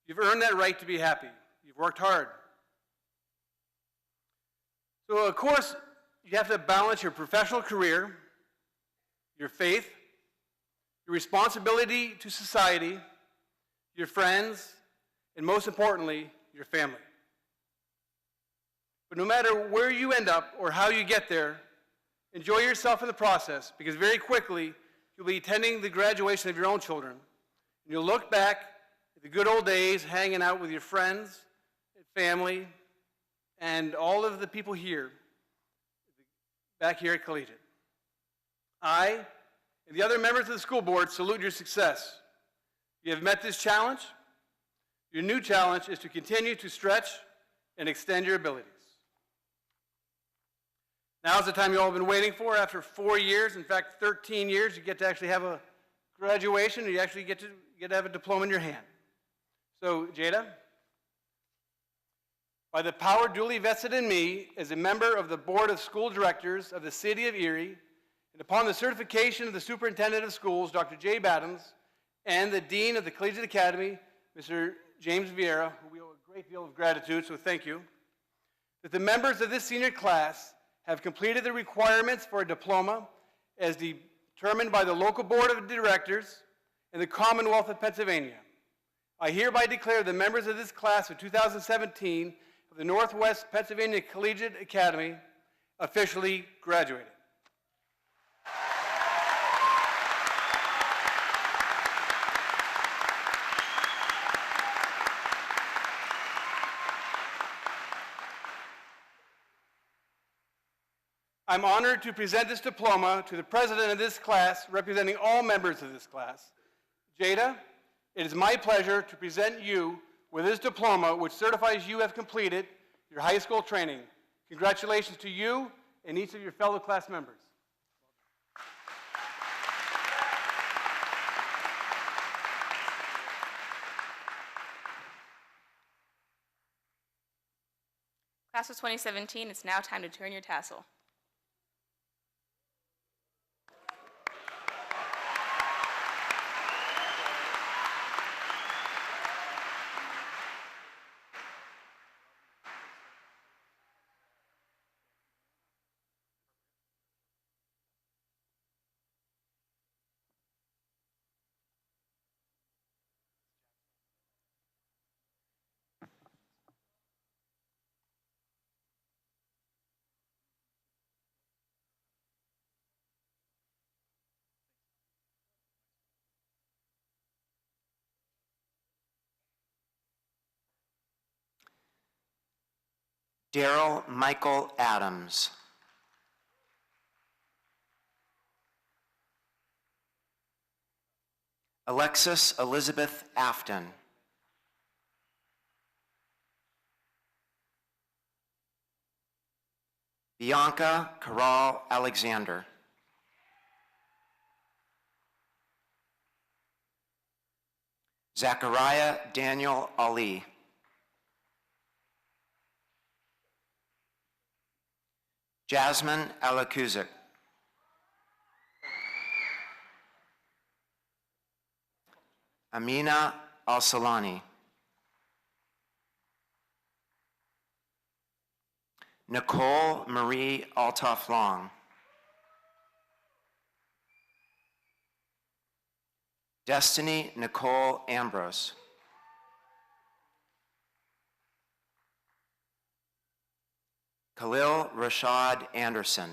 You've earned that right to be happy. You've worked hard. So, of course, you have to balance your professional career, your faith, your responsibility to society, your friends, and most importantly, your family. But no matter where you end up or how you get there, enjoy yourself in the process, because very quickly you'll be attending the graduation of your own children, and you'll look back at the good old days hanging out with your friends, family, and all of the people here, back here at Collegiate. I and the other members of the school board salute your success. You have met this challenge. Your new challenge is to continue to stretch and extend your abilities. Now is the time you all have been waiting for. After 4 years, in fact 13 years, you get to actually have a graduation, and you actually get to have a diploma in your hand. So, Jada, by the power duly vested in me as a member of the Board of School Directors of the City of Erie, and upon the certification of the Superintendent of Schools, Dr. Jay Battens, and the Dean of the Collegiate Academy, Mr. James Vieira, who we owe a great deal of gratitude, so thank you, that the members of this senior class have completed the requirements for a diploma as determined by the local Board of Directors and the Commonwealth of Pennsylvania. I hereby declare the members of this class of 2017 of the Northwest Pennsylvania Collegiate Academy officially graduated. I'm honored to present this diploma to the president of this class, representing all members of this class. Jada, it is my pleasure to present you with this diploma, which certifies you have completed your high school training. Congratulations to you and each of your fellow class members. Class of 2017, it's now time to turn your tassel. Daryl Michael Adams. Alexis Elizabeth Afton. Bianca Corral Alexander. Zachariah Daniel Ali. Jasmine Alakuzik. Amina Al-Salani. Nicole Marie Altoff Long. Destiny Nicole Ambrose. Khalil Rashad Anderson.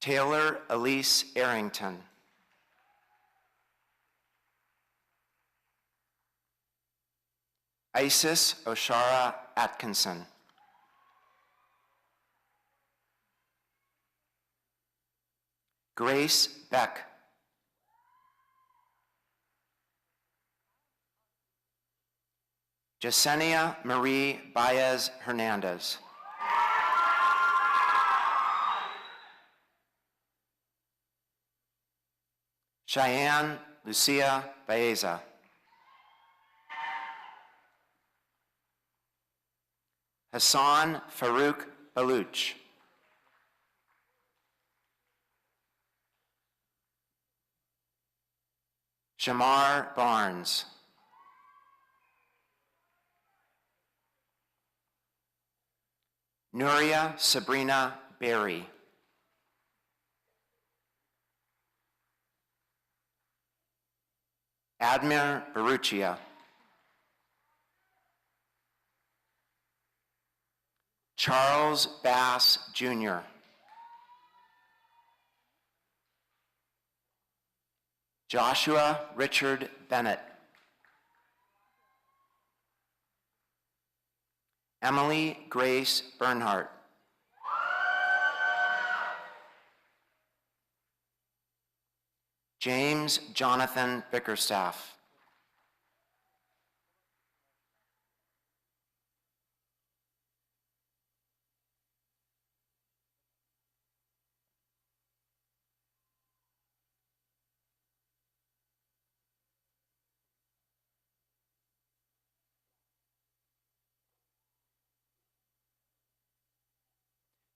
Taylor Elise Arrington. Isis Oshara Atkinson. Grace Beck. Jasenia Marie Baez Hernandez. Cheyenne Lucia Baeza. Hassan Farouk Baluch. Shamar Barnes. Nuria Sabrina Berry. Admir Baruchia. Charles Bass, Jr. Joshua Richard Bennett. Emily Grace Bernhardt. James Jonathan Bickerstaff.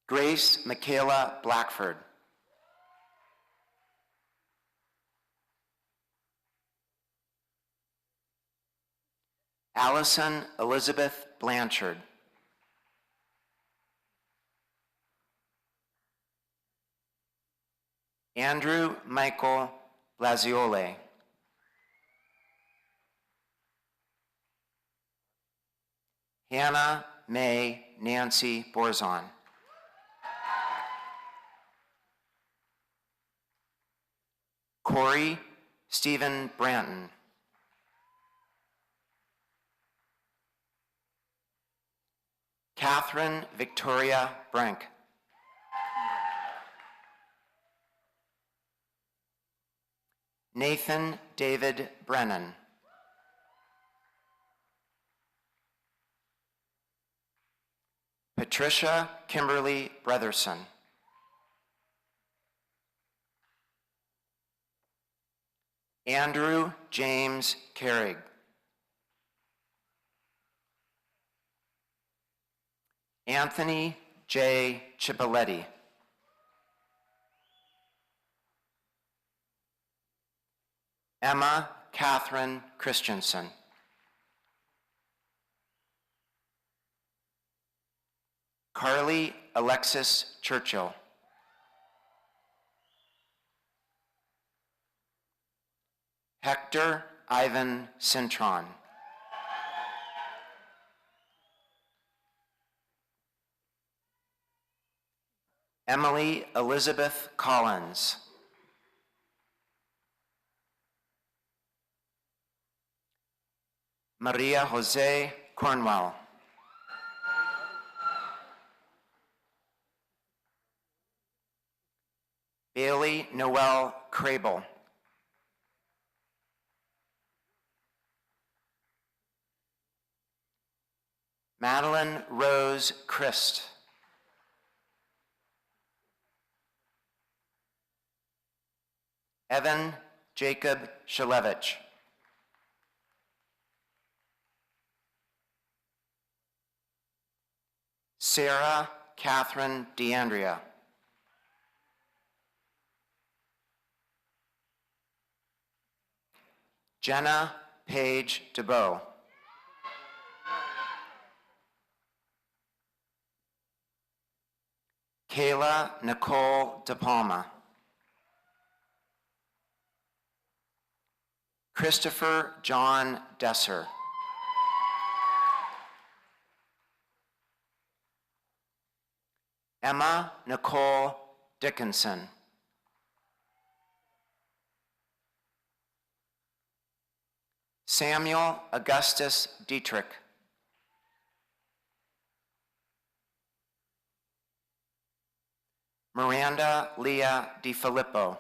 Grace Michaela Blackford. Allison Elizabeth Blanchard. Andrew Michael Blaziole. Hannah May Nancy Borzon. Corey Stephen Branton. Catherine Victoria Brink. Nathan David Brennan. Patricia Kimberly Bretherson. Andrew James Carrig. Anthony J. Cipoletti. Emma Catherine Christensen. Carly Alexis Churchill. Hector Ivan Cintron. Emily Elizabeth Collins. Maria Jose Cornwell. Bailey Noel Crable. Madeline Rose Christ. Evan Jacob Shalevich. Sarah Catherine DeAndrea. Jenna Paige DeBow. Kayla Nicole DePalma. Christopher John Desser. Emma Nicole Dickinson. Samuel Augustus Dietrich. Miranda Leah DiFilippo.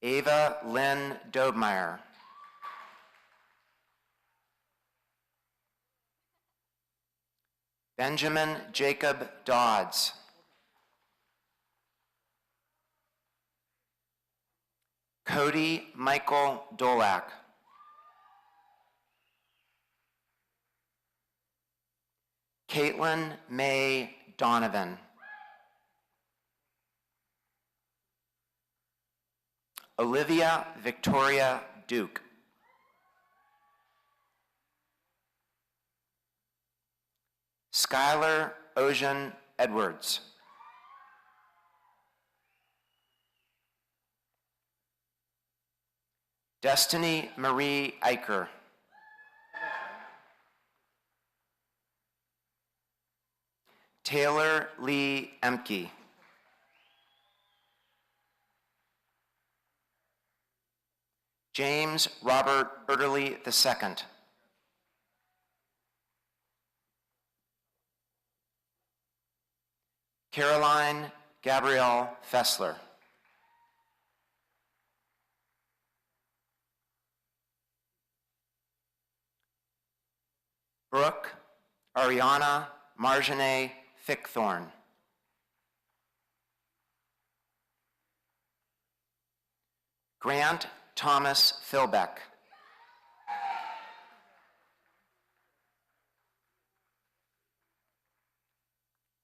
Ava Lynn Dobmeyer. Benjamin Jacob Dodds. Cody Michael Dolak. Caitlin May Donovan. Olivia Victoria Duke. Skylar Ocean Edwards. Destiny Marie Eicher. Taylor Lee Emke. James Robert Erderly II. Caroline Gabrielle Fessler. Brooke Ariana Marjane Fickthorn. Grant Thomas Philbeck.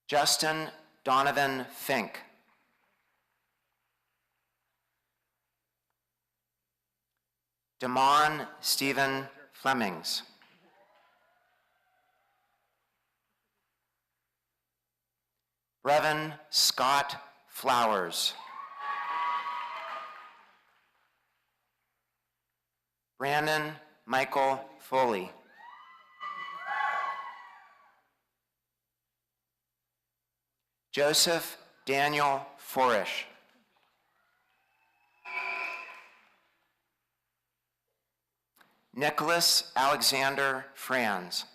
Justin Donovan Fink. Damon Stephen Flemings. Brevin Scott Flowers. Brandon Michael Foley. Joseph Daniel Forish. Nicholas Alexander Franz.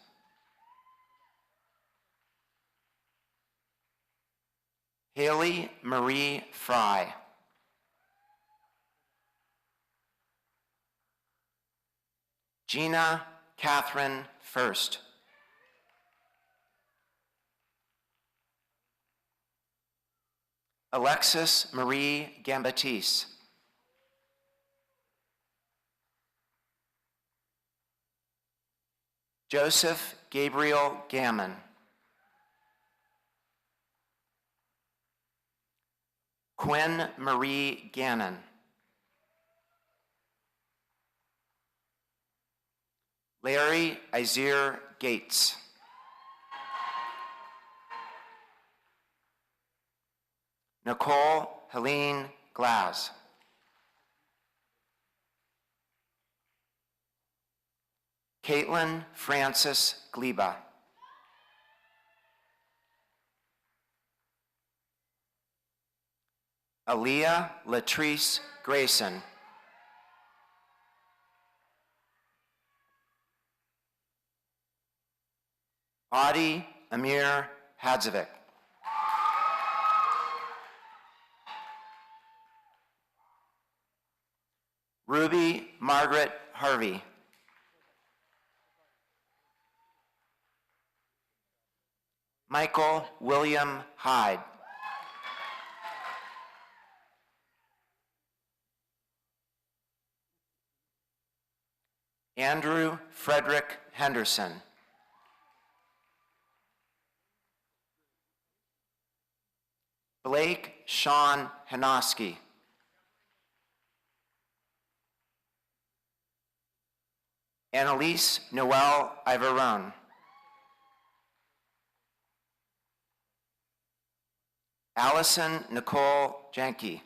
Haley Marie Fry. Gina Catherine First. Alexis Marie Gambatise. Joseph Gabriel Gammon. Quinn Marie Gannon. Larry Isaiah Gates. Nicole Helene Glass. Caitlin Francis Gleba. Aaliyah Latrice Grayson. Adi Amir Hadzovic. Ruby Margaret Harvey. Michael William Hyde. Andrew Frederick Henderson. Blake Sean Hanoski. Annalise Noel Ivorone. Allison Nicole Janke.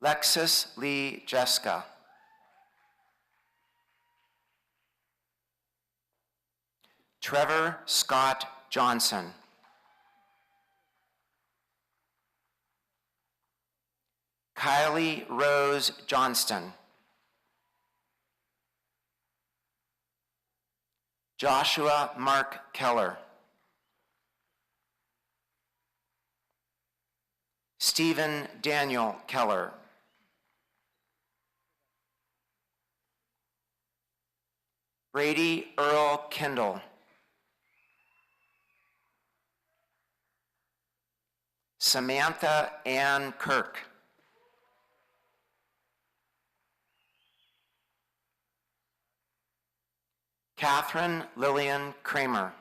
Lexus Lee Jeska. Trevor Scott Johnson. Kylie Rose Johnston. Joshua Mark Keller. Stephen Daniel Keller. Brady Earl Kendall. Samantha Ann Kirk. Catherine Lillian Kramer.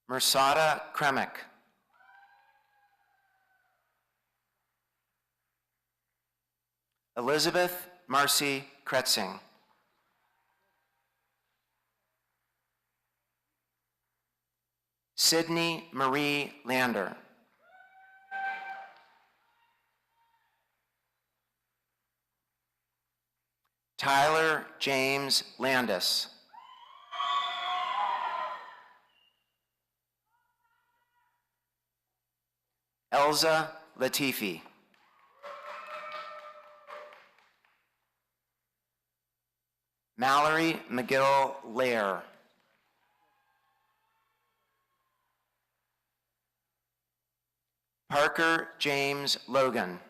Mersada Kremick. Elizabeth Marcy Kretzing. Sydney Marie Lander. Tyler James Landis. Elza Latifi. Mallory McGill Lair. Parker James Logan.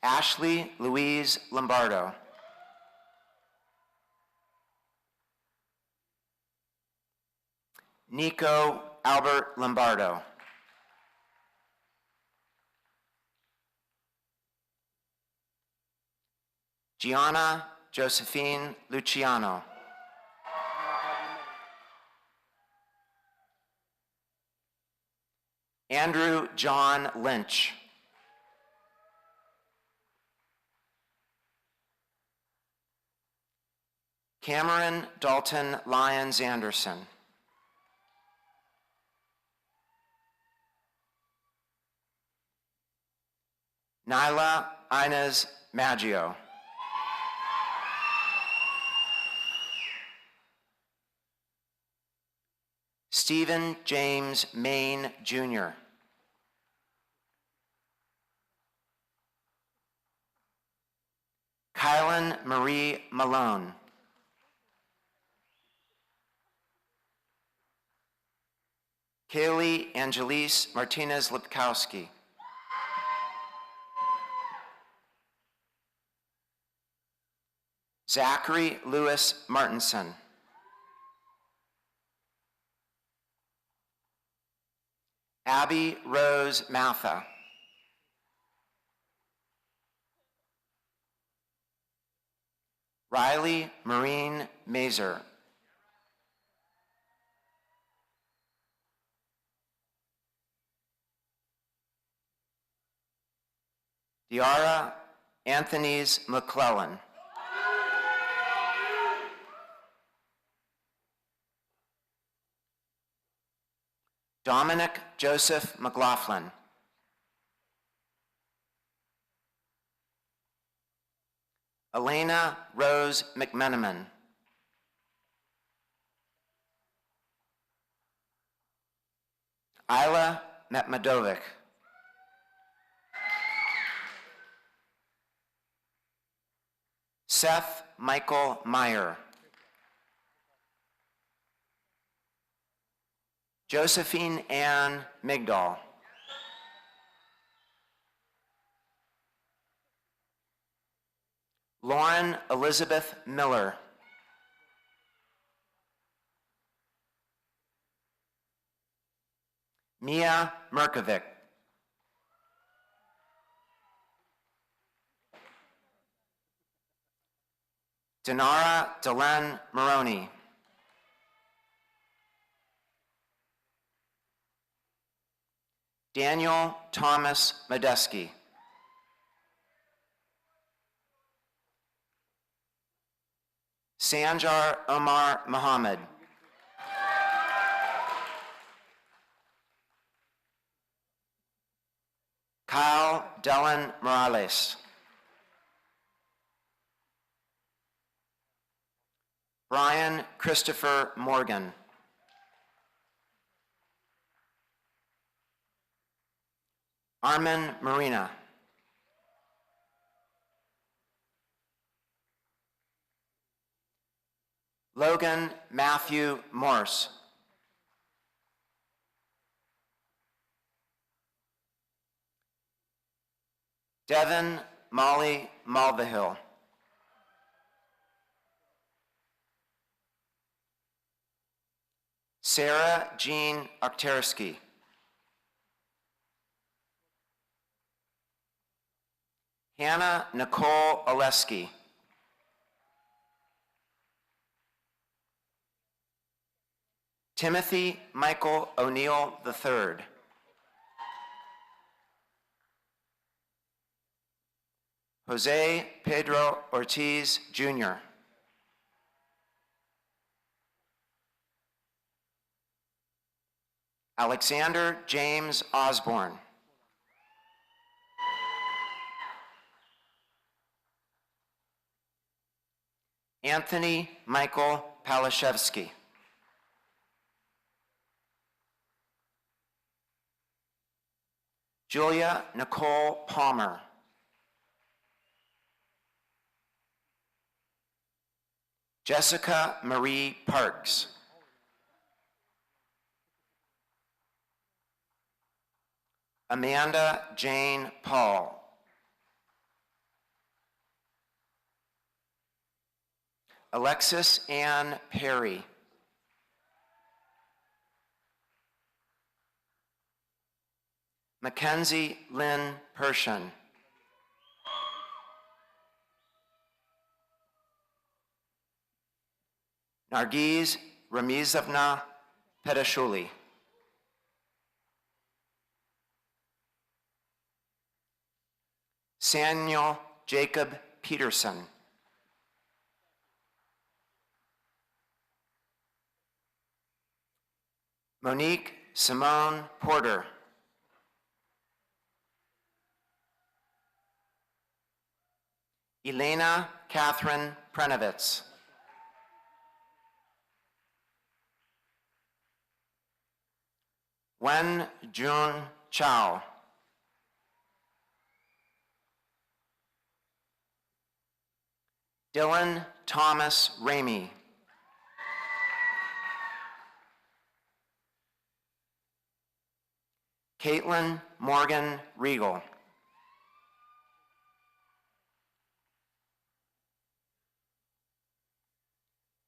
Ashley Louise Lombardo. Nico Albert Lombardo. Gianna Josephine Luciano. Andrew John Lynch. Cameron Dalton Lyons Anderson. Nyla Inez Maggio. Stephen James Main, Jr. Kylan Marie Malone. Kaylee Angelise Martinez Lipkowski. Zachary Lewis Martinson. Abby Rose Matha. Riley Marine Mazer. Diara Anthony's McClellan. Dominic Joseph McLaughlin. Elena Rose McMenamin. Isla Metmadovic. Seth Michael Meyer. Josephine Ann Migdal. Lauren Elizabeth Miller. Mia Merkovic. Denara Delenn Maroney. Daniel Thomas Medeski. Sanjar Omar Muhammad. Kyle Dellen Morales. Brian Christopher Morgan. Armin Marina. Logan Matthew Morse. Devin Molly Malvahill. Sarah Jean Okterski. Hannah Nicole Oleski. Timothy Michael O'Neill III. Jose Pedro Ortiz Jr. Alexander James Osborne. Anthony Michael Palashevsky. Julia Nicole Palmer. Jessica Marie Parks. Amanda Jane Paul. Alexis Ann Perry. Mackenzie Lynn Pershin. Nargiz Ramizovna Pedashuli. Samuel Jacob Peterson. Monique Simone Porter. Elena Catherine Prenovitz. Wen Jun Chao. Dylan Thomas Ramey. Caitlin Morgan Regal.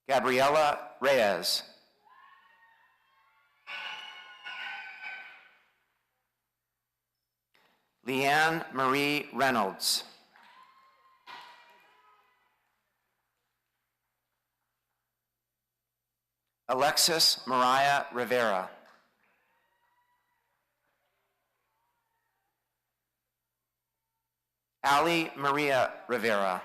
Gabriela Reyes. Leanne Marie Reynolds. Alexis Mariah Rivera. Ali Maria Rivera.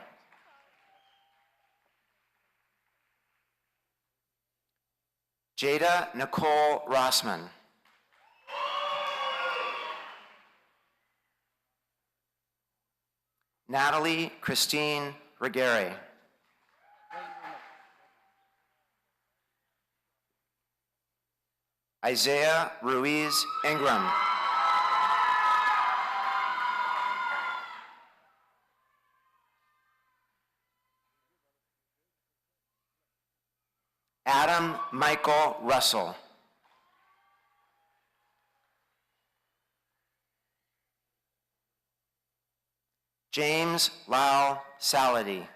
Jada Nicole Rossman. Natalie Christine Regere. Isaiah Ruiz Ingram. Adam Michael Russell. James Lau Salady.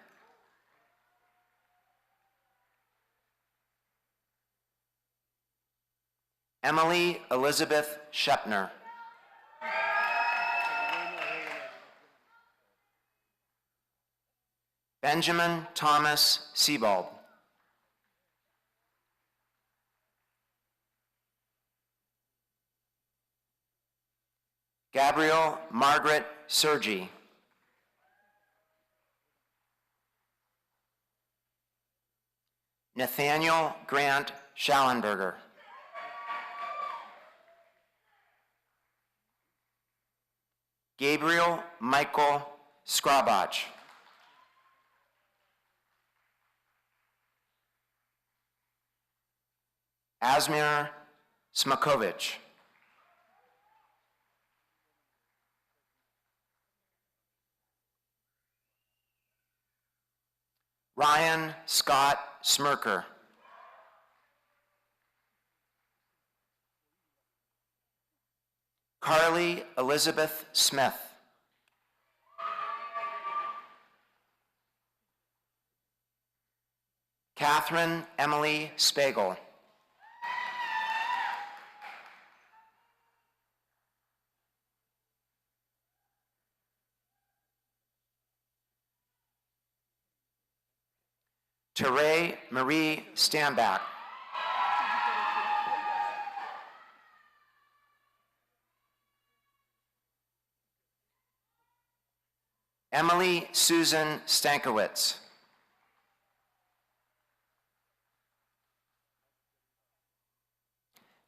Emily Elizabeth Shepner. Benjamin Thomas Sebald. Gabrielle Margaret Sergi. Nathaniel Grant Schallenberger. Gabriel Michael Skrabach. Asmir Smakovich. Ryan Scott Smirker. Carly Elizabeth Smith. Catherine Emily Spagel. Teray Marie Stambach. Emily Susan Stankiewicz.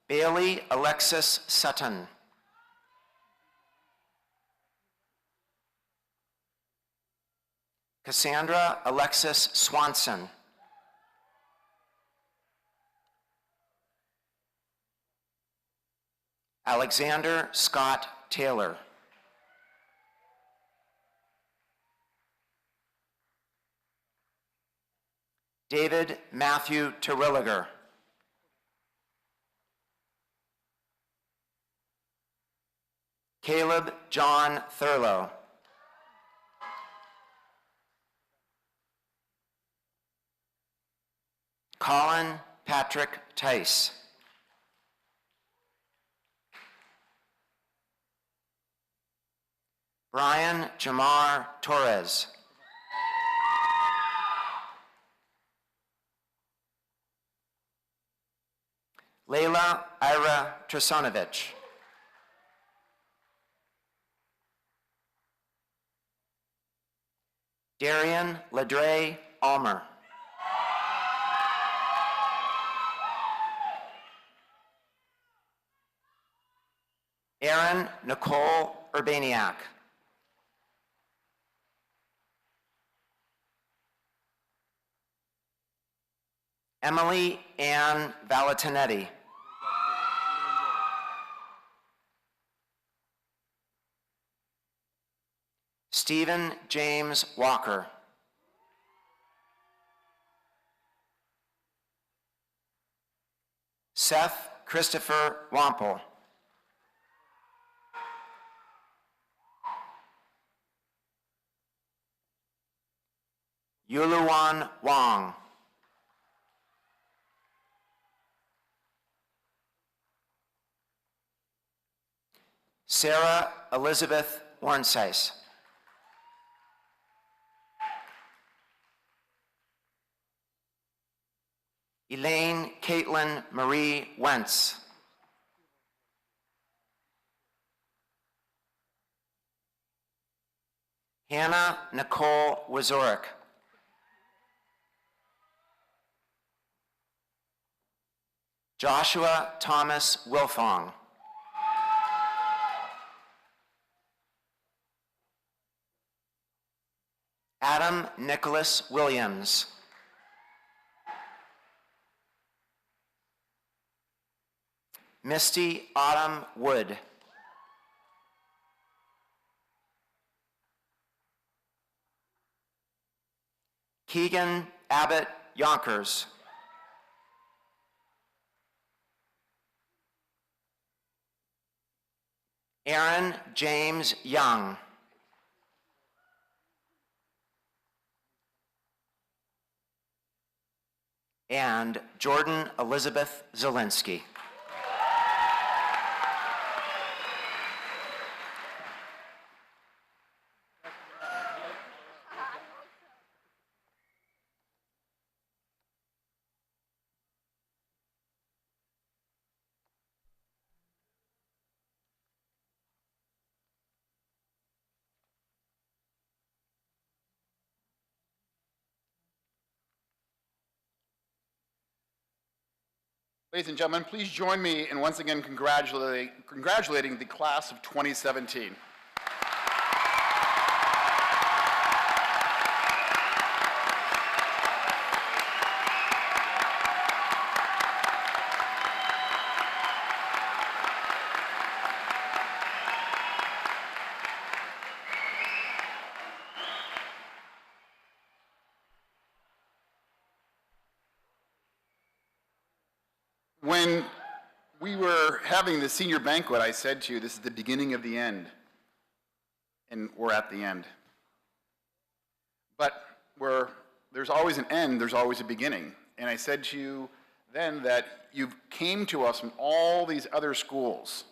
Bailey Alexis Sutton. Cassandra Alexis Swanson. Alexander Scott Taylor. David Matthew Terwilliger. Caleb John Thurlow. Colin Patrick Tice. Brian Jamar Torres. Layla Ira Tresonovich. Darian Ladre Almer. Erin Nicole Urbaniak. Emily Ann Valentinetti. Stephen James Walker. Seth Christopher Wample. Yuluan Wong. Sarah Elizabeth Warnsice. Elaine Caitlin Marie Wentz. Hannah Nicole Wazorik. Joshua Thomas Wilfong. Adam Nicholas Williams. Misty Autumn Wood. Keegan Abbott Yonkers. Aaron James Young. And Jordan Elizabeth Zielinski. Ladies and gentlemen, please join me in once again congratulating the class of 2017. When we were having the senior banquet, I said to you, this is the beginning of the end. And we're at the end. But where there's always an end, there's always a beginning. And I said to you then that you came to us from all these other schools,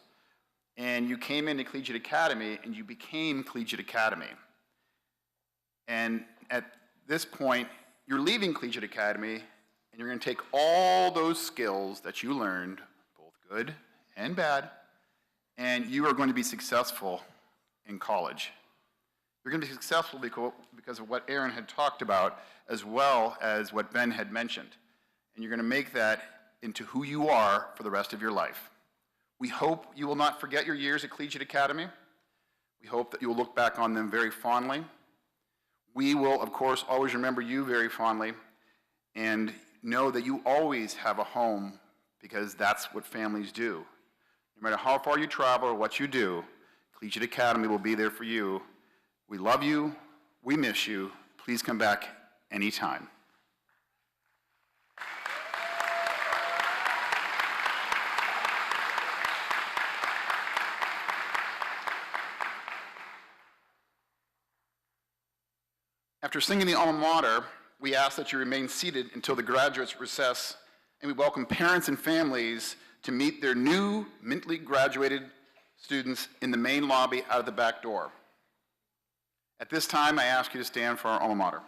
and you came into Collegiate Academy, and you became Collegiate Academy. And at this point, you're leaving Collegiate Academy, and you're going to take all those skills that you learned, both good and bad, and you are going to be successful in college. You're going to be successful because of what Aaron had talked about, as well as what Ben had mentioned. And you're going to make that into who you are for the rest of your life. We hope you will not forget your years at Collegiate Academy. We hope that you will look back on them very fondly. We will, of course, always remember you very fondly, and know that you always have a home, because that's what families do. No matter how far you travel or what you do, Collegiate Academy will be there for you. We love you. We miss you. Please come back anytime. After singing the alma mater, we ask that you remain seated until the graduates recess, and we welcome parents and families to meet their new mintly graduated students in the main lobby out of the back door. At this time, I ask you to stand for our alma mater.